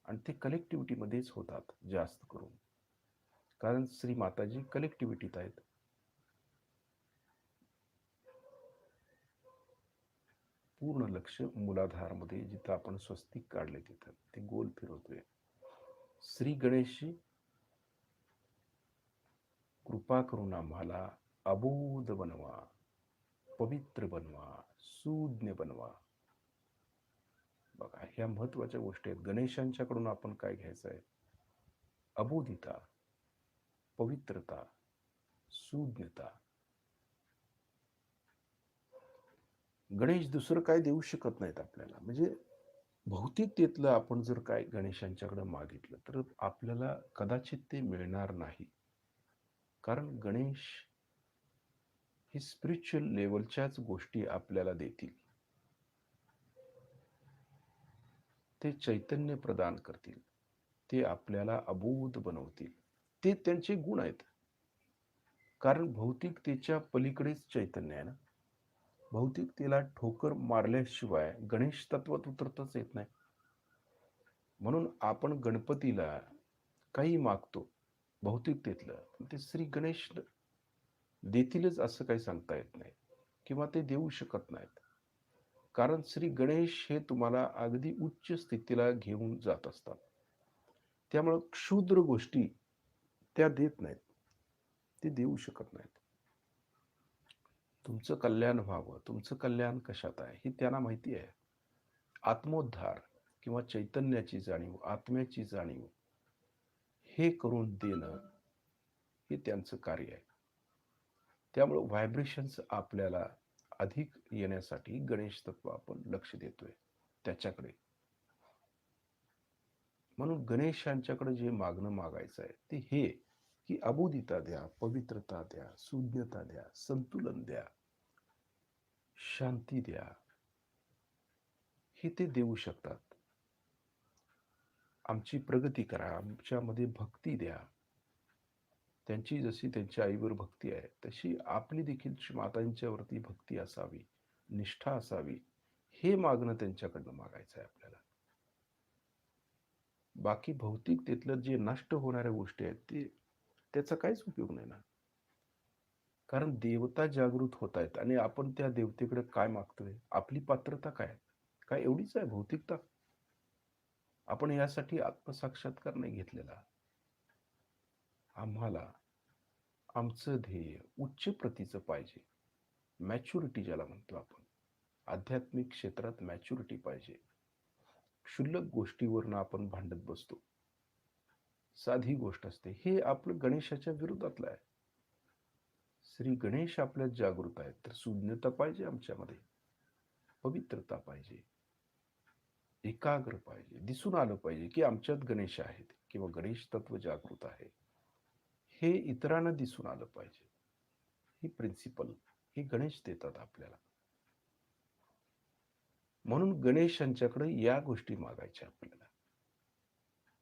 आणि ते कलेक्टिव्हिटीमध्येच होतात जास्त करून. कारण श्री माताजी कलेक्टिव्हिटीत आहेत. पूर्ण लक्ष मूलाधारमध्ये, जिथं आपण स्वस्तिक काढले तिथं ते गोल फिरवतोय. श्री गणेशजी, कृपा करून आम्हाला अबोध बनवा, पवित्र बनवा, सुज्ञ बनवा. बघा, ह्या महत्वाच्या गोष्टी आहेत. गणेशांच्याकडून आपण काय घ्यायचं आहे? अबोधिता, पवित्रता, सुज्ञता. गणेश दुसरं काय देऊ शकत नाहीत आपल्याला. म्हणजे भौतिकतेतलं आपण जर काय गणेशांच्याकडे मागितलं तर आपल्याला कदाचित ते मिळणार नाही. कारण गणेश ही स्पिरिच्युअल लेवलच्याच गोष्टी आपल्याला देतील. ते चैतन्य प्रदान करतील. ते आपल्याला अबोध बनवतील. ते त्यांचे गुण आहेत. कारण भौतिकतेच्या पलीकडेच चैतन्य आहे ना. भौतिकतेला ठोकर मारल्याशिवाय गणेश तत्वात उतरताच येत नाही. म्हणून आपण गणपतीला काही मागतो भौतिकतेतलं, ते श्री गणेश देतीलच असं काही सांगता येत नाही, किंवा ते देऊ शकत नाहीत. कारण श्री गणेश हे तुम्हाला अगदी उच्च स्थितीला घेऊन जात असतात. त्यामुळे क्षुद्र गोष्टी त्या देत नाहीत, ते देऊ शकत नाहीत. तुमचं कल्याण व्हावं, तुमचं कल्याण कशात आहे हे त्यांना माहिती आहे. आत्मोद्धार किंवा चैतन्याची जाणीव, आत्म्याची जाणीव हे करून देणं हे त्यांचं कार्य आहे. त्यामुळे व्हायब्रेशन्स आपल्याला अधिक येण्यासाठी गणेश तत्व आपण लक्ष देतोय त्याच्याकडे. म्हणून गणेशांच्याकडे जे मागणं मागायचं आहे ते हे, की अबोधिता द्या, पवित्रता द्या, सुज्ञता द्या, संतुलन द्या, शांती द्या. हे ते देऊ शकतात. आमची प्रगती करा, आमच्यामध्ये भक्ती द्या. त्यांची जशी त्यांच्या आईवर भक्ती आहे तशी आपली देखील मातांच्यावरती भक्ती असावी, निष्ठा असावी. हे मागणं त्यांच्याकडनं मागायचं आहे आपल्याला. बाकी भौतिकतेतलं जे नष्ट होणाऱ्या गोष्टी आहेत ते त्याचा काहीच उपयोग नाही ना. कारण देवता जागृत होत आहेत आणि आपण त्या देवतेकडे काय मागतोय? आपली पात्रता काय? काय एवढीच आहे भौतिकता? आपण यासाठी आत्मसाक्षात्कार नाही घेतलेला. आम्हाला आमचं ध्येय उच्च प्रतीचं पाहिजे. मॅच्युरिटी ज्याला म्हणतो आपण. आध्यात्मिक क्षेत्रात मॅच्युरिटी पाहिजे. क्षुल्लक गोष्टीवरनं आपण भांडत बसतो. साधी गोष्ट असते. हे आपलं गणेशाच्या विरोधातलं आहे. श्री गणेश आपल्यात जागृत आहेत तर सुज्ञता पाहिजे आमच्यामध्ये, पवित्रता पाहिजे, एकाग्र पाहिजे. दिसून आलं पाहिजे की आमच्यात गणेश आहेत किंवा गणेश तत्व जागृत आहे. हे इतरांना दिसून आलं पाहिजे. ही प्रिन्सिपल हे गणेश देतात आपल्याला. म्हणून गणेशांच्याकडे या गोष्टी मागायच्या आपल्याला,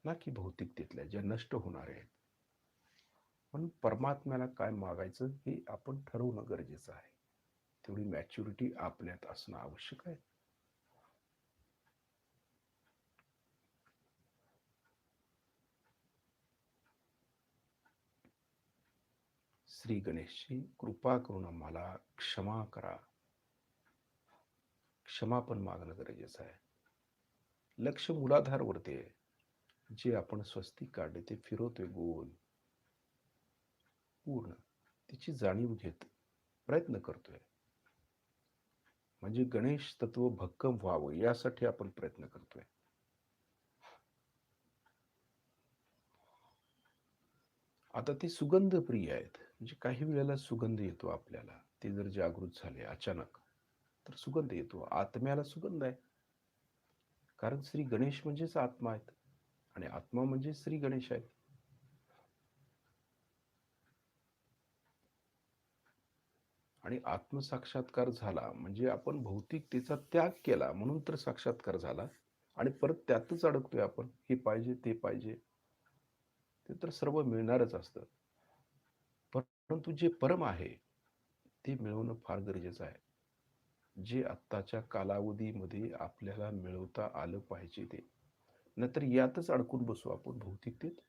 ना की भौतिकतेतल्या ज्या नष्ट होणार आहेत. म्हणून परमात्म्याला काय मागायचं हे आपण ठरवणं गरजेचं आहे. तेवढी मॅच्युरिटी आपल्यात असणं आवश्यक आहे. श्री गणेशची कृपा करून आम्हाला क्षमा करा. क्षमापण मागणं गरजेचं आहे. लक्ष मूलाधारवरती आहे. जे आपण स्वस्तिक काढले ते फिरवतोय गोल. पूर्ण तिची जाणीव घेत प्रयत्न करतोय. म्हणजे गणेश तत्व भक्कम व्हावं यासाठी आपण प्रयत्न करतोय. आता ते सुगंध प्रिय आहेत. म्हणजे काही वेळेला सुगंध येतो आपल्याला, ते जर जागृत झाले अचानक तर सुगंध येतो. आत्म्याला सुगंध आहे, कारण श्री गणेश म्हणजेच आत्मा आहेत आणि आत्मा म्हणजे श्री गणेश आहेत. आणि आत्मसाक्षात्कार झाला म्हणजे आपण भौतिकतेचा त्याग केला म्हणून तर साक्षात्कार झाला. आणि परत त्यातच अडकतोय आपण, हे पाहिजे ते पाहिजे, ते तर सर्व मिळणारच असतं. परंतु जे परम आहे ते मिळवणं फार गरजेचं आहे. जे आत्ताच्या कालावधीमध्ये आपल्याला मिळवता आलं पाहिजे ते, नाहीतर यातच अडकून बसू आपण भौतिकतेत.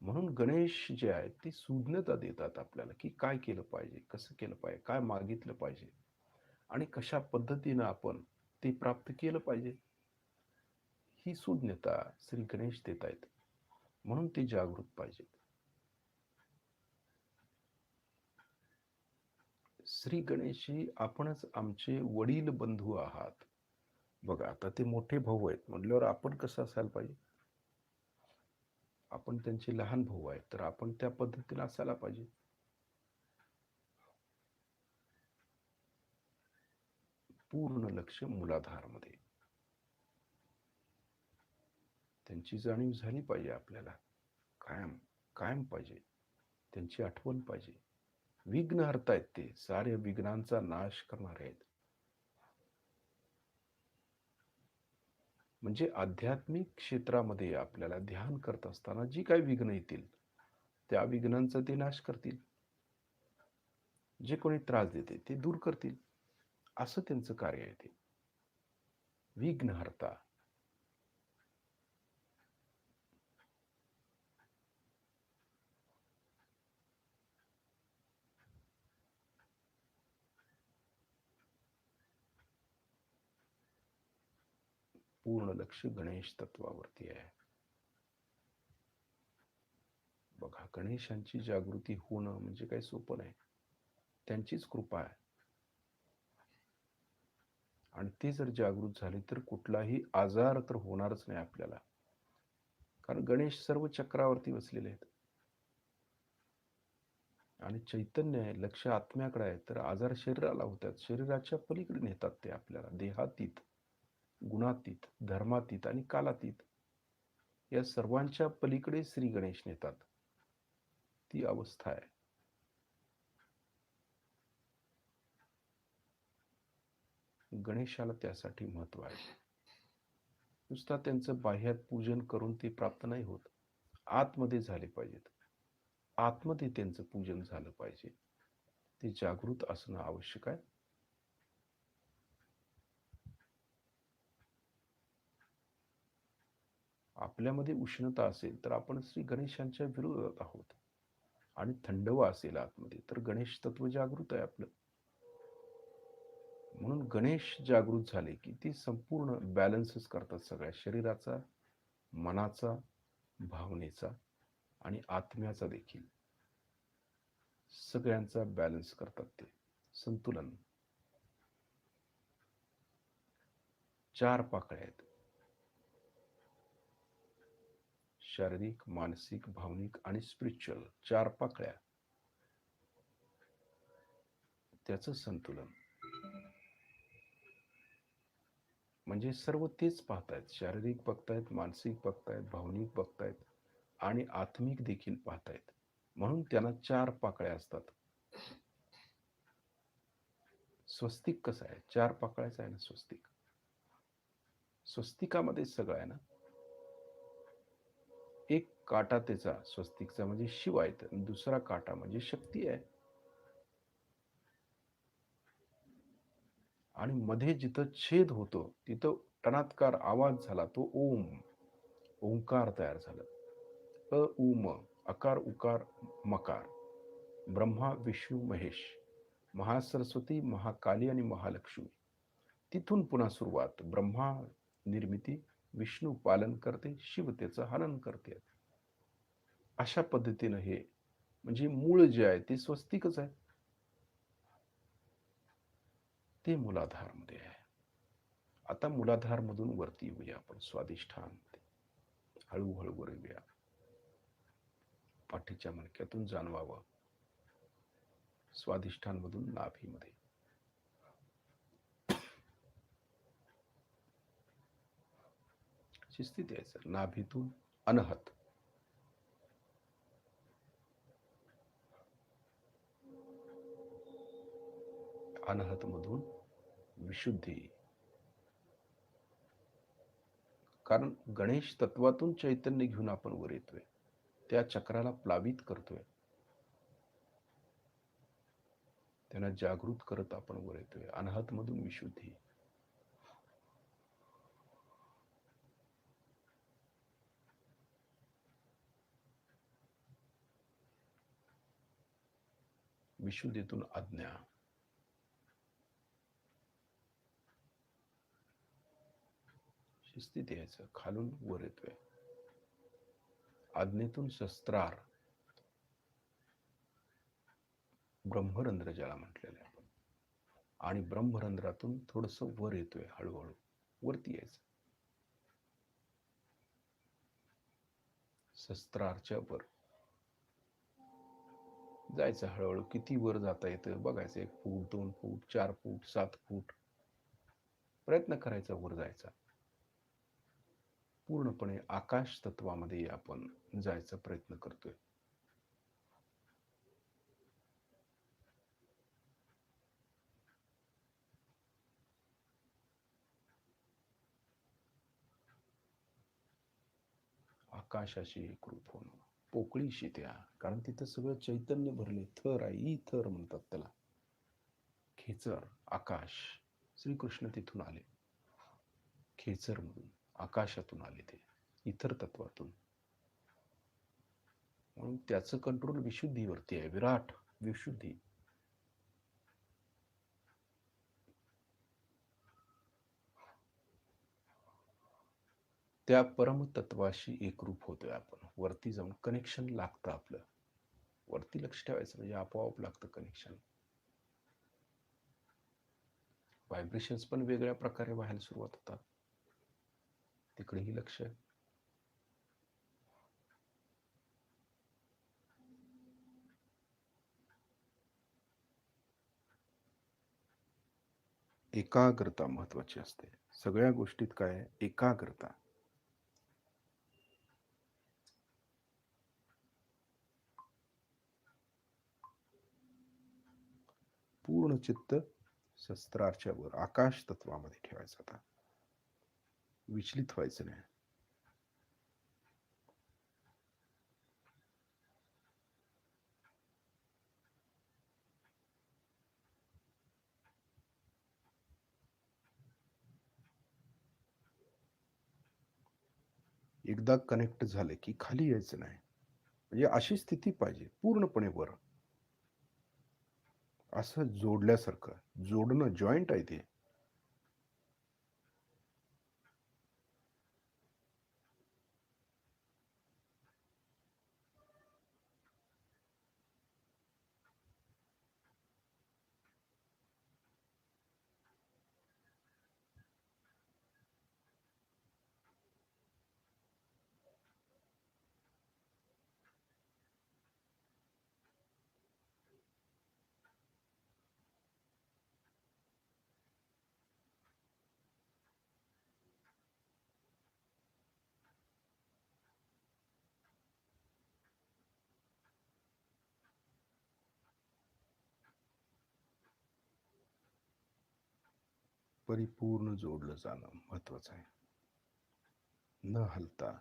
म्हणून गणेश जे आहेत ते सूज्ञता देतात आपल्याला, की काय केलं पाहिजे, कसं केलं पाहिजे, काय मागितलं पाहिजे आणि कशा पद्धतीनं आपण ते प्राप्त केलं पाहिजे. ही सूज्ञता श्री गणेश देत आहेत, म्हणून ते जागृत पाहिजेत. श्री गणेश ही आपणच आमचे वडील बंधू आहात. बघा आता ते मोठे भाऊ आहेत म्हटल्यावर आपण कसं असायला पाहिजे. आपण त्यांचे लहान भाऊ आहेत तर आपण त्या पद्धतीने असायला पाहिजे. पूर्ण लक्ष मुलाधारमध्ये त्यांची जाणीव झाली पाहिजे आपल्याला. कायम कायम पाहिजे, त्यांची आठवण पाहिजे. विघ्न हरतायत, ते सारे विघ्नांचा नाश करणारे आहेत. म्हणजे आध्यात्मिक क्षेत्रामध्ये आपल्याला ध्यान करत असताना जी काही विघ्न येतील त्या विघ्नांचा ते नाश करतील. जे कोणी त्रास देते ते दूर करतील, असं त्यांचं कार्य आहे. ते विघ्नहर्ता. पूर्ण लक्ष गणेश तत्वावरती आहे. बघा गणेशांची जागृती होणं म्हणजे काही सोपं नाही, त्यांचीच कृपा आहे. आणि ते जर जागृत झाले तर कुठलाही आजार तर होणारच नाही आपल्याला, कारण गणेश सर्व चक्रावरती बसलेले आहेत आणि चैतन्य आहे, लक्ष आत्म्याकडे आहे. तर आजार शरीराला होतात, शरीराच्या पलीकडे नेतात ते आपल्याला. देहातीत, गुणातीत, धर्मातीत आणि कालातीत या सर्वांच्या पलीकडे श्री गणेश नेतात. ती अवस्था आहे. गणेशाला त्यासाठी महत्व आहे. नुसता त्यांचं बाह्यात पूजन करून ते प्राप्त नाही होत, आतमध्ये झाले पाहिजेत. आतमध्ये त्यांचं पूजन झालं पाहिजे. ते जागृत असणं आवश्यक आहे. आपल्यामध्ये उष्णता असेल तर आपण श्री गणेशांच्या विरोधात आहोत, आणि थंडवा असेल आतमध्ये तर गणेश तत्व जागृत आहे आपलं. म्हणून गणेश जागृत झाले की ती संपूर्ण बॅलन्सच करतात, सगळ्या शरीराचा, मनाचा, भावनेचा आणि आत्म्याचा देखील. सगळ्यांचा बॅलन्स करतात ते, संतुलन. 4 पाकळ्या आहेत: शारीरिक, मानसिक, भावनिक आणि स्पिरिच्युअल. 4 पाकळ्या, त्याचं संतुलन. म्हणजे सर्व तेच पाहतायत, शारीरिक बघतायत, मानसिक बघतायत, भावनिक बघतायत आणि आत्मिक देखील पाहतायत. म्हणून त्यांना 4 पाकळ्या असतात. स्वस्तिक कसं आहे, 4 पाकळ्याचं आहे ना स्वस्तिक. स्वस्तिकामध्ये सगळं आहे ना. एक काटा त्याचा स्वस्तिकचा म्हणजे शिव आहे, दुसरा काटा म्हणजे शक्ती आहे, आणि मध्ये जिथं छेद होतो तिथं टणात्कार आवाज झाला, तो ओम, ओंकार तयार झाला. अ उ म, अकार उकार मकार. ब्रह्मा विष्णू महेश, महासरस्वती, महाकाली आणि महालक्ष्मी. तिथून पुन्हा सुरुवात. ब्रह्मा निर्मिती, विष्णू पालन करते, शिव त्याचं हनन करते. अशा पद्धतीनं हे म्हणजे मूळ जे आहे ते स्वस्तिकच आहे, ते मूलाधार मध्ये आहे. आता मूलाधार मधून वरती येऊया आपण स्वाधिष्ठान, हळूहळू वर येऊया. पाठीच्या मणक्यातून जाणवावं स्वाधिष्ठान मधून नाभीमध्ये. स्थिती यायचं नाभीतून अनहत, अनहत मधून विशुद्धी. कारण गणेश तत्वातून चैतन्य घेऊन आपण वर येतोय, त्या चक्राला प्लावित करतोय, त्यांना जागृत करत आपण वर येतोय. अनहत मधून विशुद्धी. विशुद्धीतून आज्ञा. शिस्तीत यायचं, खालून वर येतोय. आज्ञेतून शस्त्रार, ब्रह्मरंध्र ज्याला म्हटलेलं आहे, आणि ब्रह्मरंध्रातून थोडस वर येतोय, हळूहळू वरती यायचं. शस्त्रारच्या वर जायचं हळूहळू. किती वर जाता येतं बघायचं, 1 फूट 2 फूट 4 फूट 7 फूट प्रयत्न करायचा वर जायचा. पूर्णपणे आकाश तत्वामध्ये आपण जायचा प्रयत्न करतोय. आकाशाशी एकरूप होणं, पोकळीशी त्या, कारण तिथं सगळं चैतन्य भरले. थर आहे, ई थर म्हणतात त्याला. खेचर आकाश, श्रीकृष्ण तिथून आले, खेचर मधून आकाशातून आले, ते इतर तत्वातून. म्हणून त्याचं कंट्रोल विशुद्धीवरती आहे, विराट विशुद्धी. त्या परमतत्वाशी एकरूप होतोय आपण. वरती जाऊन कनेक्शन लागतं आपलं, वरती लक्ष ठेवायचं म्हणजे आपोआप लागतं कनेक्शन. व्हायब्रेशन्स पण वेगळ्या प्रकारे व्हायला सुरुवात होतात, तिकडेही लक्ष. एकाग्रता महत्वाची असते सगळ्या गोष्टीत. काय एकाग्रता. पूर्ण चित्त शस्त्राच्या वर आकाश तत्वामध्ये ठेवायचं. आता विचलित व्हायचं नाही. एकदा कनेक्ट झाले की खाली यायचं नाही. म्हणजे अशी स्थिती पाहिजे, पूर्णपणे वर, असं जोडल्यासारखं. जोडणं, जॉईंट आहे ते. परिपूर्ण जोडलं जाणं महत्वाचं आहे, न हलता.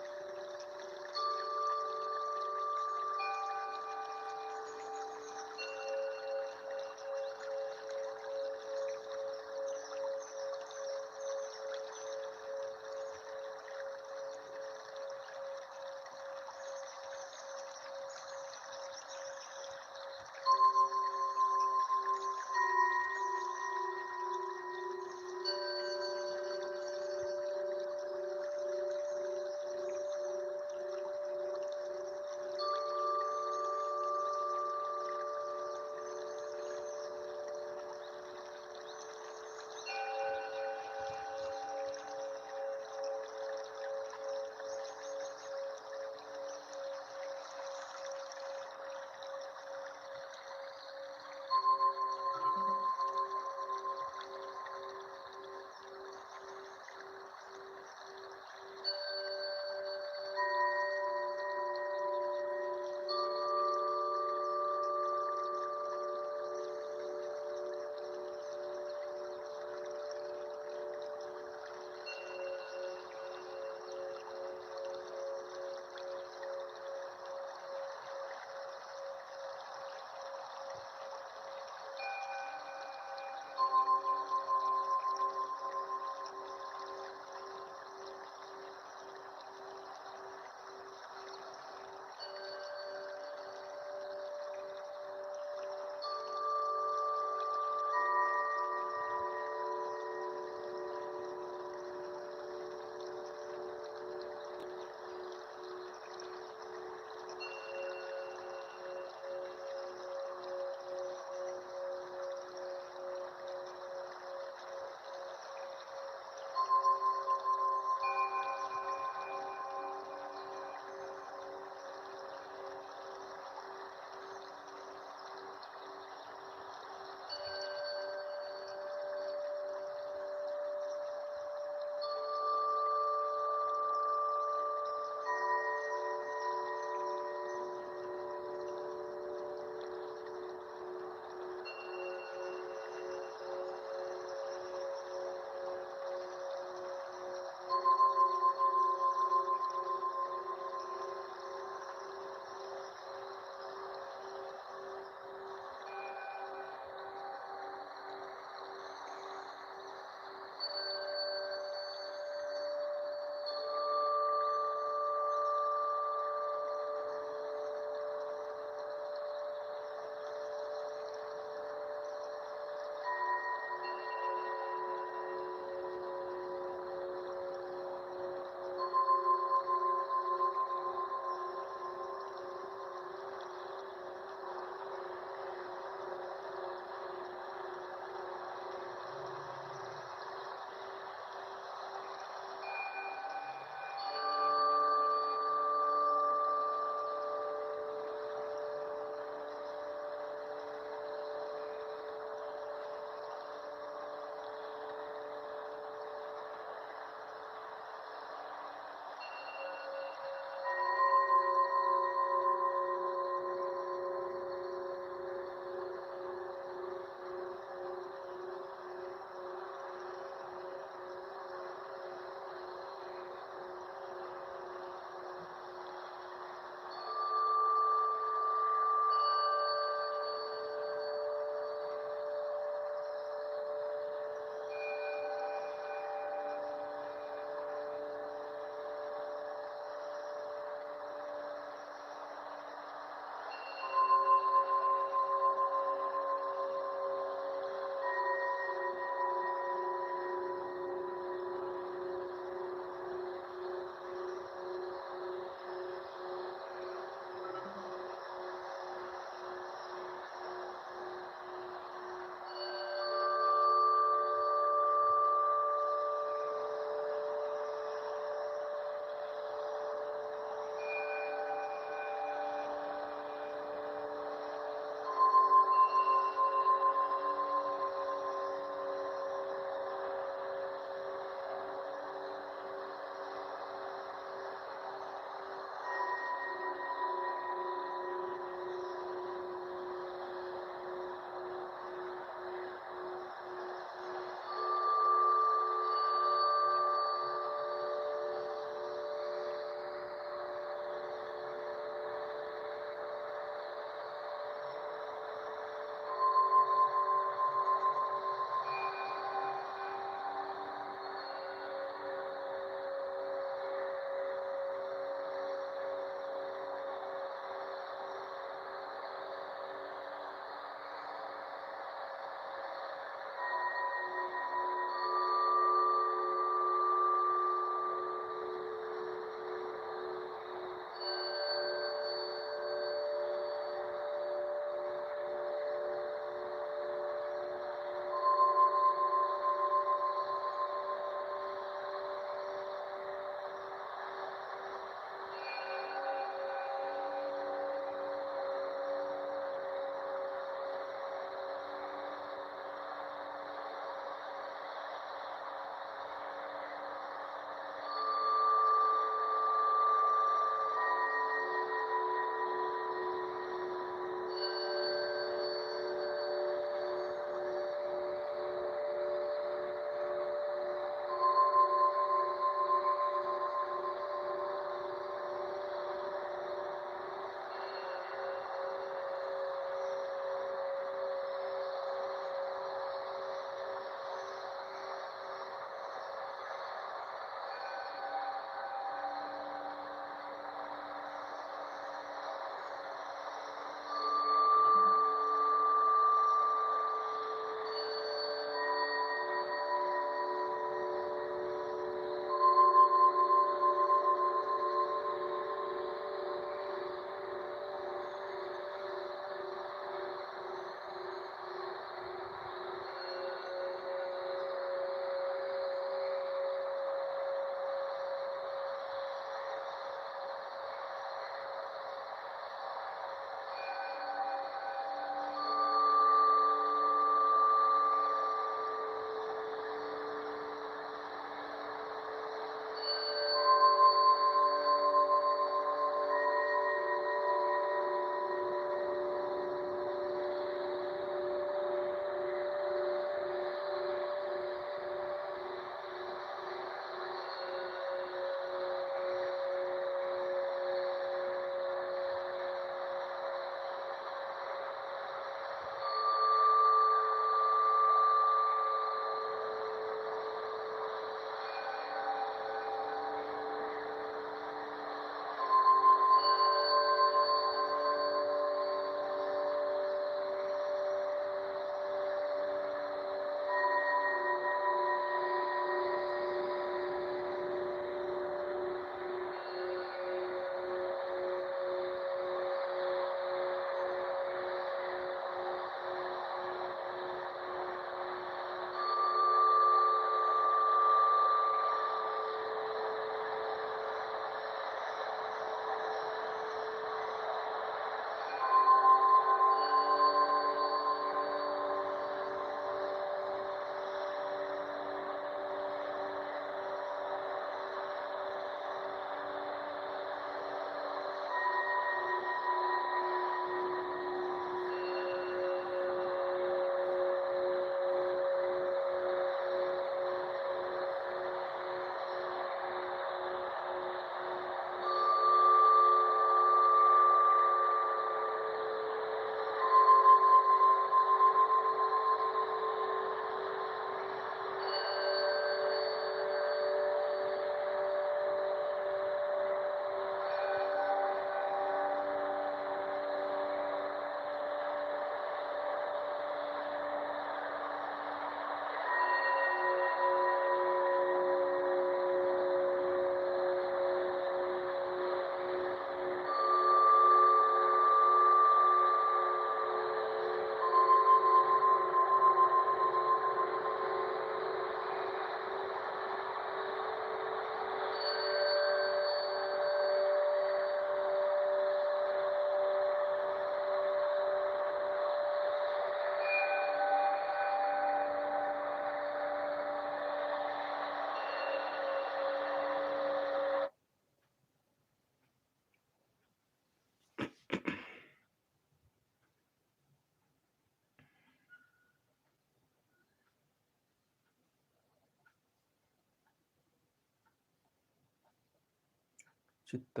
चित्त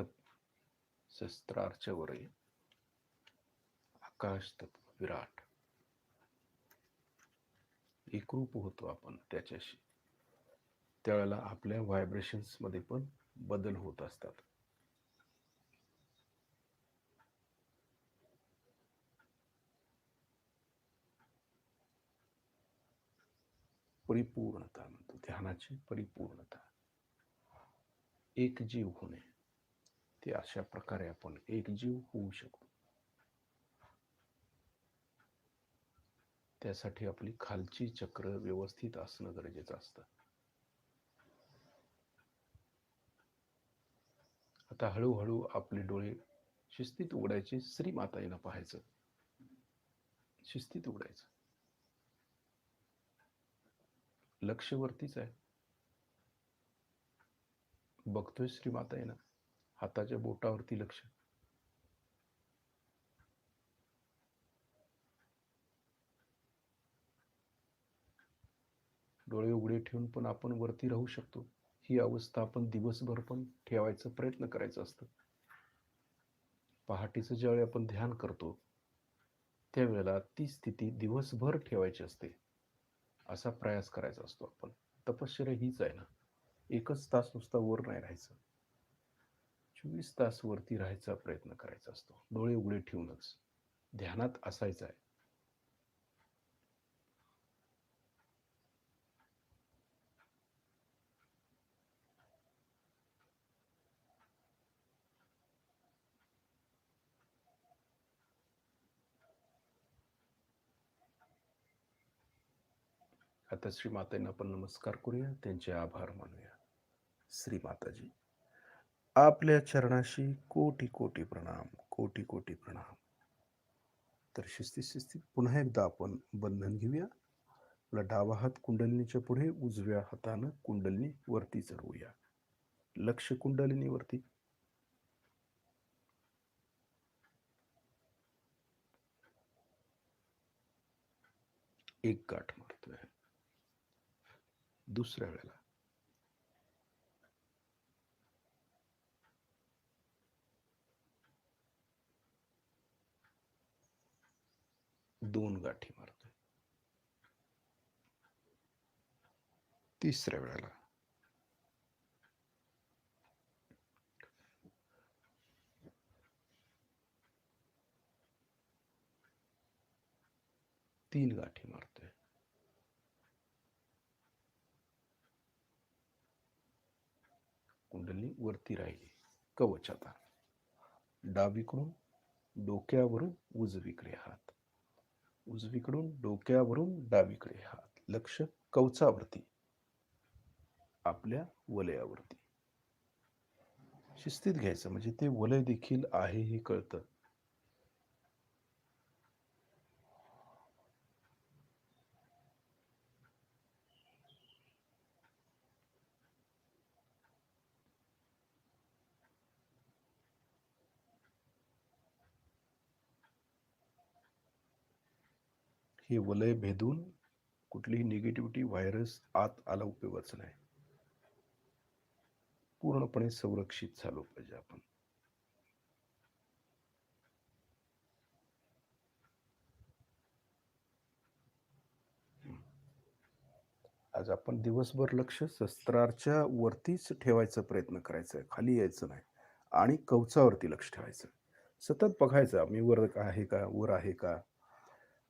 शस्त्रार्चवर आकाश तत्व विराट एकरूप होतो आपण त्याच्याशी, त्यावेळेला आपल्या व्हायब्रेशन्स मध्ये पण बदल होत असतात. परिपूर्णता म्हणतो, ध्यानाची परिपूर्णता, एकजीव होणे. ते अशा प्रकारे आपण एकजीव होऊ शकतो. त्यासाठी आपली खालची चक्र व्यवस्थित असणं गरजेचं असतं. आता हळूहळू आपले डोळे शिस्तीत उघडायचे, श्री माताईनं पाहायचं, शिस्तीत उघडायचं. लक्ष वरतीच आहे, बघतोय श्री माताईनं, हाताच्या बोटावरती लक्ष. डोळे उघडे ठेवून पण आपण वरती राहू शकतो. ही अवस्था आपण दिवसभर पण ठेवायचा प्रयत्न करायचा असतो. पहाटेचं ज्यावेळी आपण ध्यान करतो त्यावेळेला ती स्थिती दिवसभर ठेवायची असते, असा प्रयास करायचा असतो आपण. तपश्चर्या हीच आहे ना, एकच तास नुसता वर नाही राहायचं, 24 तास वरती राहायचा प्रयत्न करायचा असतो, डोळे उघडे ठेवूनच ध्यानात असायचं आहे. आता श्री मातांना आपण नमस्कार करूया, त्यांचे आभार मानूया. श्री माताजी, आपल्या चरणाशी कोटी कोटी प्रणाम, कोटी कोटी प्रणाम. तर शिस्तीत शिस्तीत पुन्हा एकदा आपण बंधन घेऊया. आपला डावा हात कुंडलिनीच्या पुढे, उजव्या हातानं कुंडलिनी वरती चढवूया. लक्ष कुंडलिनी वरती. एक गाठ मारतोय. दुसऱ्या वेळेला 2 गाठी मारतोय. तिसऱ्या वेळेला 3 गाठी मारतोय. कुंडली वरती राहिली. कवच. आता डावीकडून डोक्यावरून उजवीकडे हात, उजवीकडून डोक्यावरून डावीकडे हात. लक्ष कवचावरती, आपल्या वलयावरती. शिस्तीत घ्यायचं, म्हणजे ते वलय देखील आहे हे कळतं. हे वलय भेदून कुठलीही निगेटिव्हिटी, व्हायरस आत आला उपयोगाच नाही. पूर्णपणे संरक्षित झालो पाहिजे आपण. आज आपण दिवसभर लक्ष शस्त्राच्या वरतीच ठेवायचा प्रयत्न करायचा आहे, खाली यायचं नाही. आणि कवचावरती लक्ष ठेवायचं, सतत बघायचं मी वर आहे का, वर आहे का,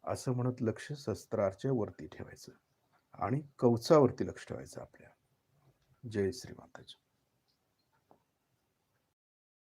असं म्हणत लक्ष शस्त्राच्या वरती ठेवायचं आणि कवचावरती लक्ष ठेवायचं आपल्या. जय श्री माताजी.